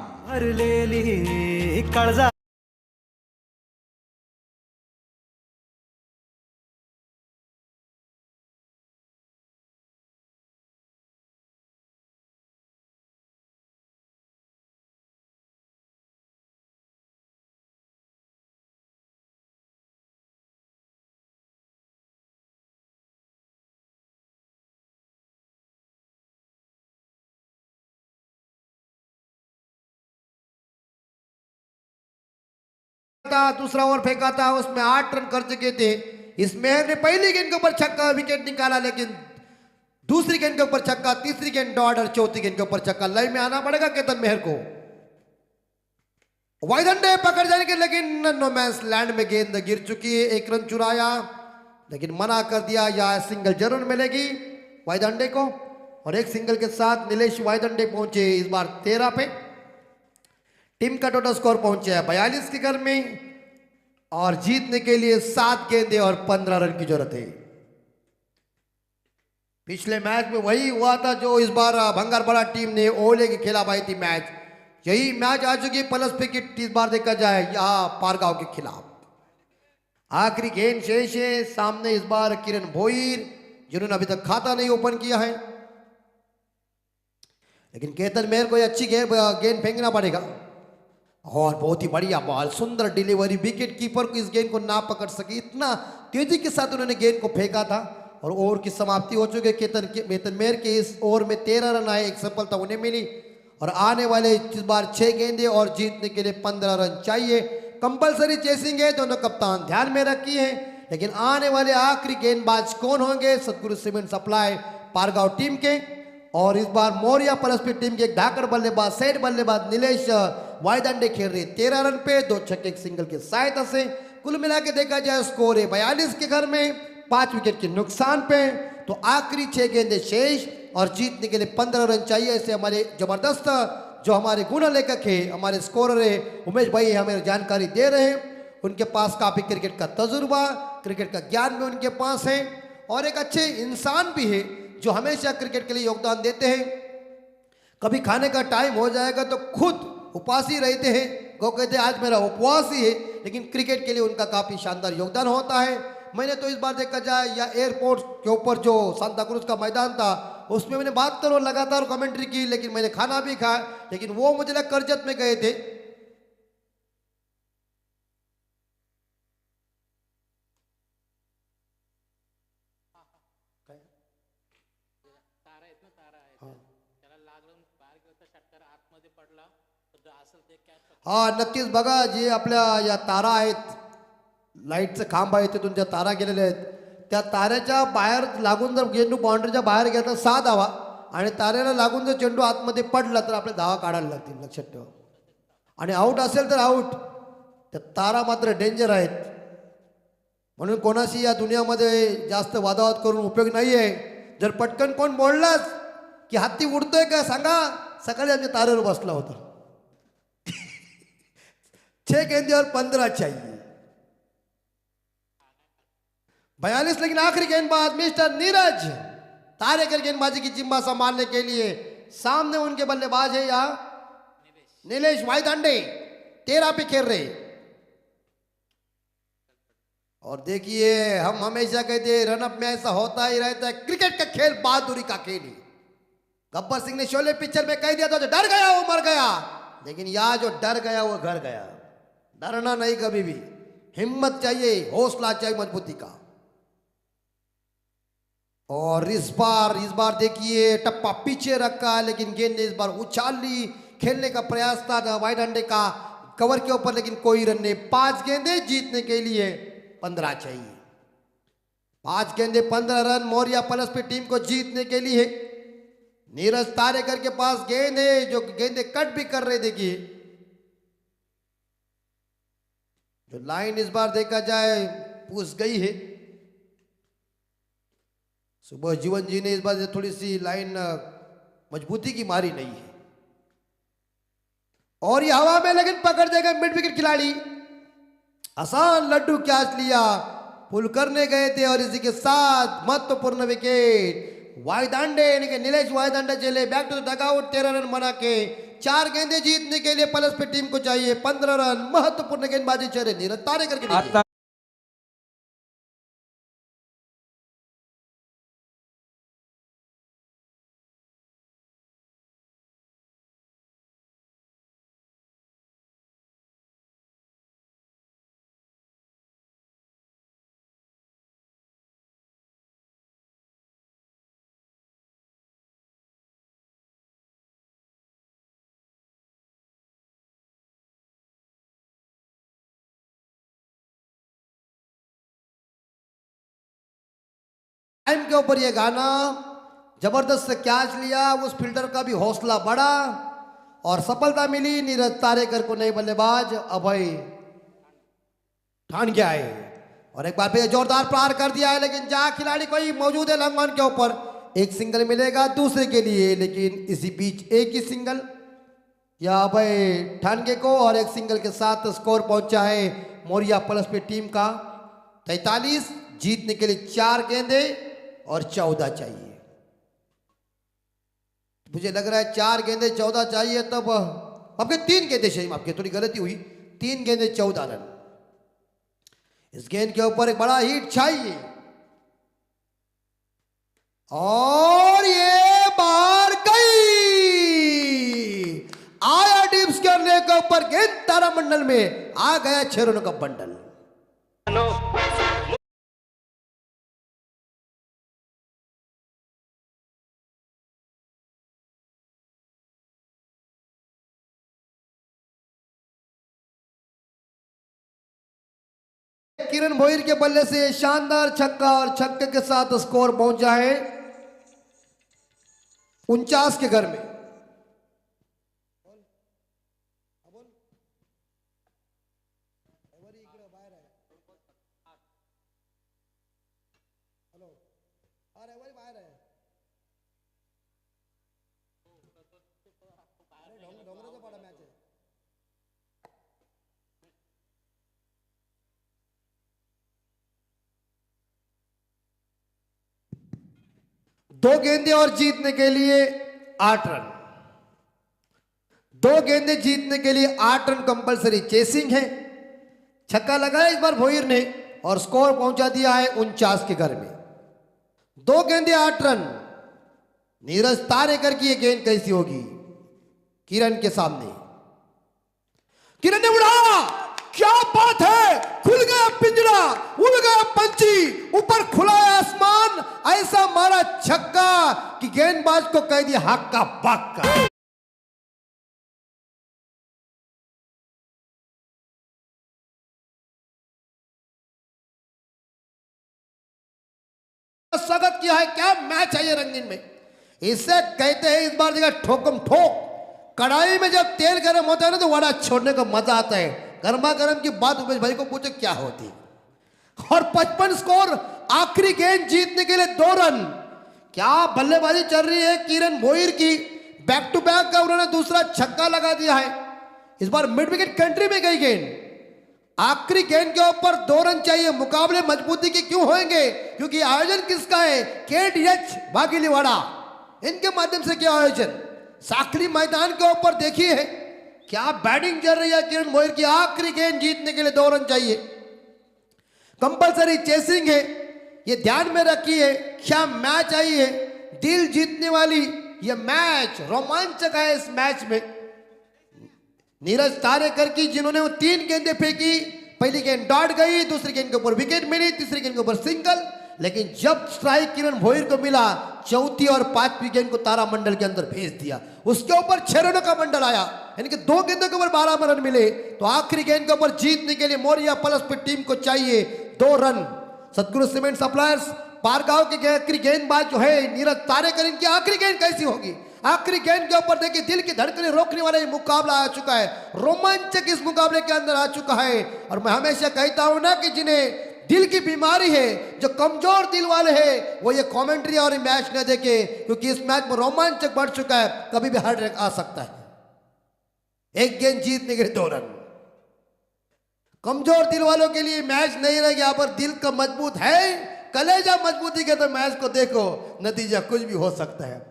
काळजा दूसरा ओवर फेंका था, उसमें 8 रन कर चुके थे. इस मेहर ने पहली गेंद के ऊपर छक्का विकेट निकाला, लेकिन दूसरी गेंद के ऊपर छक्का, तीसरी गेंद डॉट और चौथी गेंद के ऊपर छक्का. लाइन में आना पड़ेगा केतन मेहर को. वाइडंडे पकड़ जाएंगे, लेकिन नो मैंस लैंड में गेंद गिर चुकी है. 1 रन चुराया, लेकिन मना कर दिया. या सिंगल जरूर मिलेगी वाइडंडे को, और एक सिंगल के साथ नीलेश वाइडंडे पहुंचे इस बार 13 पे. टीम का टोटल स्कोर पहुंचा है 42 के घर में, और जीतने के लिए 7 गेंदे और 15 रन की जरूरत है. पिछले मैच में वही हुआ था जो इस बार भंगारवाड़ा टीम ने ओले के खिलाफ आई थी मैच. यही मैच आ चुकी प्लस विकेट इस बार देखा जाए यहां पारगांव के खिलाफ. आखिरी गेंद शेष है. सामने इस बार किरण भोईर, जिन्होंने अभी तक खाता नहीं ओपन किया है, लेकिन केतन मेहर को अच्छी गेंद फेंकना पड़ेगा. और बहुत ही बढ़िया बॉल, सुंदर डिलीवरी. विकेट कीपर को इस गेंद को ना पकड़ सके, इतना तेजी के साथ उन्होंने गेंद को फेंका था. और ओवर की समाप्ति हो चुकी है. केतन मेहर के इस ओवर में 13 रन आए, एक सफलता उन्हें मिली. और आने वाले इस बार 6 गेंदे और जीतने के लिए 15 रन चाहिए. कंपलसरी चेसिंग है, दोनों कप्तान ध्यान में रखी है. लेकिन आने वाले आखिरी गेंदबाज कौन होंगे? सतगुरु सीमेंट सप्लाई पारगांव टीम के, और इस बार मौर्या पलस्पी टीम के एक धाकड़ बल्लेबाज, सेट बल्लेबाज नीलेश वायदंडे खेल रहे 13 रन पे, 2 छक्के एक सिंगल की सहायता से. कुल मिला के देखा जाए स्कोर है 42 के घर में, 5 विकेट के नुकसान पे. तो आखिरी 6 गेंदे शेष और जीतने के लिए 15 रन चाहिए. ऐसे हमारे जबरदस्त जो हमारे गुण लेखक है, हमारे स्कोरर है उमेश भाई हमें जानकारी दे रहे हैं. उनके पास काफी क्रिकेट का तजुर्बा, क्रिकेट का ज्ञान भी उनके पास है, और एक अच्छे इंसान भी है जो हमेशा क्रिकेट के लिए योगदान देते हैं. कभी खाने का टाइम हो जाएगा तो खुद उपवास ही रहते हैं. वो कहते हैं आज मेरा उपवास ही है, लेकिन क्रिकेट के लिए उनका काफी शानदार योगदान होता है. मैंने तो इस बार देखा जाए या एयरपोर्ट के ऊपर जो सांता क्रूज का मैदान था उसमें मैंने 72 ओवर लगातार कमेंट्री की, लेकिन मैंने खाना भी खाया. लेकिन वो मुझे लगा करजत में गए थे. तारा आहेत ना, तारा आहे त्याला लागलं बाहेर गेलं तर षटकार आतमध्ये पडला तर जो असेल ते कॅच. हा नक्कीच बघा, जे आपल्या या तारा आहेत, लाईटचं खांब आहे तिथून ज्या तारा गेलेल्या आहेत, त्या ताऱ्याच्या बाहेर लागून जर चेंडू बाउंड्रीच्या बाहेर गेला तर 6 धावा, आणि ताऱ्याला लागून जर चेंडू आतमध्ये पडला तर आपल्या धावा काढायला लागतील, लक्षात ठेवा. आणि आऊट असेल तर आऊट. त्या तारा मात्र डेंजर आहेत, म्हणून कोणाशी या दुनियामध्ये जास्त वादावाद करून उपयोग नाही आहे. जर पटकन कोण बोललाच की हत्ती उडतोय का सांगा, सकाळी आमच्या तारेवर बसला होता. 6 गेंदे और 15 चाहिए. 42, लेकिन आखिरी गेंदबाज मिस्टर नीरज तारेकर गेंदबाजी की जिम्मा संभालने के लिए सामने उनके बल्लेबाज है यहाँ नीलेश वायदंडे, 13 पे खेल रहे. और देखिए हम हमेशा कहते हैं रनअप में ऐसा होता ही रहता है. क्रिकेट का खेल बहादुरी का खेल है. गब्बर सिंह ने शोले पिक्चर में कह दिया था जो डर गया वो मर गया, लेकिन यहाँ जो डर गया वो घर गया. डरना नहीं कभी भी, हिम्मत चाहिए, हौसला चाहिए, मजबूती का. और इस बार देखिए टप्पा पीछे रखा, लेकिन गेंद ने इस बार उछाल ली. खेलने का प्रयास था वाइडंडे का कवर के ऊपर, लेकिन कोई रन नहीं. 5 गेंदे जीतने के लिए 15 चाहिए. 5 गेंदे 15 रन मौर्या प्लस पे टीम को जीतने के लिए। नीरज तारेकर के पास गेंद है जो गेंदे कट भी कर रहे। देखिए जो लाइन इस बार देखा जाए पूछ गई है। सुबह जीवन जी ने इस बार थोड़ी सी लाइन मजबूती की मारी नहीं है और ये हवा में लेकिन पकड़ देगा मिड विकेट खिलाड़ी। आसान लड्डू कैच लिया, पुल करने गए थे और इसी के साथ महत्वपूर्ण विकेट वायदांडे यानी कि नीलेश वायदांडे चले back to the dugout. 13 run बना के 4 गेंदे जीतने के लिए प्लस पे टीम को चाहिए 15 रन। महत्वपूर्ण गेंदबाजी चल रही नीरज तारेकर के लिए। टाइम के ऊपर ये गाना जबरदस्त कैच लिया, उस फील्डर का भी हौसला बढ़ा और सफलता मिली नीरज तारेकर को। नए बल्लेबाज अभय ठान गया है और एक बार फिर जोरदार प्रहार कर दिया है, लेकिन जहां खिलाड़ी कोई मौजूद है लंगन के ऊपर एक सिंगल मिलेगा दूसरे के लिए। लेकिन इसी बीच एक ही सिंगल या अभय ठानगे को और एक सिंगल के साथ स्कोर पहुंचा है मौर्या प्लस पे टीम का 43। जीतने के लिए 4 गेंदे और 14 चाहिए। मुझे लग रहा है 4 गेंदे 14 चाहिए, तब आपके 3 गेंदे चाहिए। आपकी थोड़ी गलती हुई, 3 गेंदे 14 रन। इस गेंद के ऊपर एक बड़ा हिट चाहिए और ये बाहर गई। आया डिप्स करने के ऊपर गेंद तारामंडल में आ गया 6 रनों का बंडल। किरण भोईर के बल्ले से शानदार छक्का और छक्के के साथ स्कोर पहुंचा है 49 के घर में। दो गेंदे और जीतने के लिए 8 रन। 2 गेंदे जीतने के लिए 8 रन कंपलसरी चेसिंग है। छक्का लगाया इस बार भोईर ने और स्कोर पहुंचा दिया है 49 के घर में। 2 गेंदे 8 रन। नीरज तारेकर की ये गेंद कैसी होगी किरण के सामने। किरण ने उड़ाया, क्या बात है, खुल गया पिंजरा, उड़ गया पंछी, ऊपर खुला आसमान, ऐसा मारा छक्का कि गेंदबाज को कह दिया हक्का बक्का। स्वागत किया है, क्या मैच है ये रंगीन में। इसे कहते हैं इस बार देखा ठोकम ठोक। कढ़ाई में जब तेल गर्म होता है ना तो वड़ा छोड़ने का मजा आता है। गर्मा गर्म की बात उमेश भाई को पूछे क्या होती। और 55 स्कोर। आखिरी गेंद जीतने के लिए 2 रन। क्या बल्लेबाजी चल रही है किरण भोईर की। बैक टू बैक का उन्होंने दूसरा छक्का लगा दिया है। इस बार मिड विकेट कंट्री में गई गेंद। आखिरी गेंद के ऊपर 2 रन चाहिए। मुकाबले मजबूती के क्यों होंगे, क्योंकि आयोजन किसका है, KTH भागीलीवाड़ा, इनके माध्यम से क्या आयोजन। साखली मैदान के ऊपर देखिए क्या बैटिंग चल रही है किरण भोईर की। आखिरी गेंद जीतने के लिए 2 रन चाहिए। कंपलसरी चेसिंग है, ये ध्यान में रखिए। क्या मैच आई है, दिल जीतने वाली ये मैच, रोमांचक है। इस मैच में नीरज तारेकर की जिन्होंने वो 3 गेंदें फेंकी, पहली गेंद डॉट गई, दूसरी गेंद के ऊपर विकेट मिली, तीसरी गेंद के ऊपर सिंगल। लेकिन जब स्ट्राइक किरण भोईर को मिला, चौथी और 5वीं गेंद को तारामंडल के अंदर भेज दिया। उसके ऊपर 6 रनों का बंडल आया, यानी कि 2 गेंदों के ऊपर 12 रन मिले। तो आखिरी गेंद के ऊपर जीतने के लिए मौर्या प्लस पे टीम को चाहिए 2 रन। सदगुरु सीमेंट सप्लायर्स पारगांव के आखिरी गेंदबाज जो है नीरज तारेकर, इनकी आखिरी गेंद कैसी होगी? आखिरी गेंद के ऊपर देखिए दिल की धड़कनें रोकने वाला ये मुकाबला आ चुका है, रोमांचक इस मुकाबले के अंदर आ चुका है। और मैं हमेशा कहता हूं ना कि जिन्हें दिल की बीमारी है, जो कमजोर दिल वाले हैं, वो ये कमेंट्री और ये मैच न देखे, क्योंकि इस मैच में रोमांचक बढ़ चुका है, कभी भी हार्ड रैक आ सकता है। एक गेंद जीतने के लिए 2 रन। कमजोर दिल वालों के लिए मैच नहीं रहेगा, यहाँ पर दिल का मजबूत है, कलेजा मजबूती के तो मैच को देखो, नतीजा कुछ भी हो सकता है।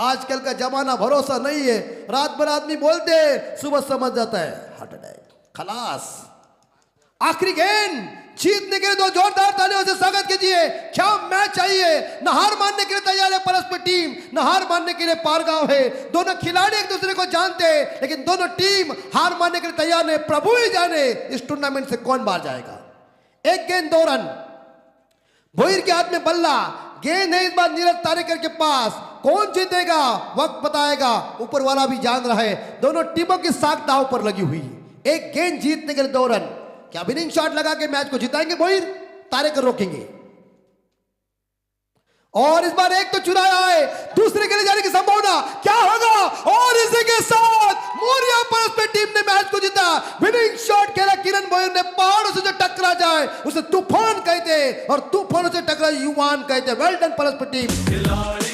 आजकल का जमाना भरोसा नहीं है, रात भर आदमी बोलते हैं, सुबह समझ जाता है हार्ट अटैक, खलास। आखिरी गेंद जीतने के लिए 2 जोरदार तालियों से स्वागत कीजिए। क्या मैच चाहिए, न हार मानने के लिए तैयार है परस्पर टीम, न हार मानने के लिए पारगांव है। दोनों खिलाड़ी एक दूसरे को जानते हैं, लेकिन दोनों टीम हार मानने के लिए तैयार नहीं। प्रभु ही जाने इस टूर्नामेंट से कौन बाहर जाएगा। एक गेंद 2 रन, भोईर के हाथ में बल्ला, गेंद है इस बार नीरज तारेकर के पास। कौन जीतेगा वक्त बताएगा, ऊपर वाला भी जान रहा है। दोनों टीमों की साख दांव पर लगी हुई है। एक गेंद जीतने के लिए 2 रन। क्या विनिंग शॉट लगा के मैच को जिताएंगे भोईर? तारेकर रोकेंगे। और इस बार एक तो चुराया है, दूसरे के लिए जाने की संभावना, क्या होगा? और इसी के साथ मोरिया परस्पर टीम ने मैच को जीता। विनिंग शॉट खेला किरण भोईर ने, पहाड़ों से जो टकरा जाए उसे तूफान कहते और तूफानों से टकरा युवान कहते। वेल डन परस्पर टीम।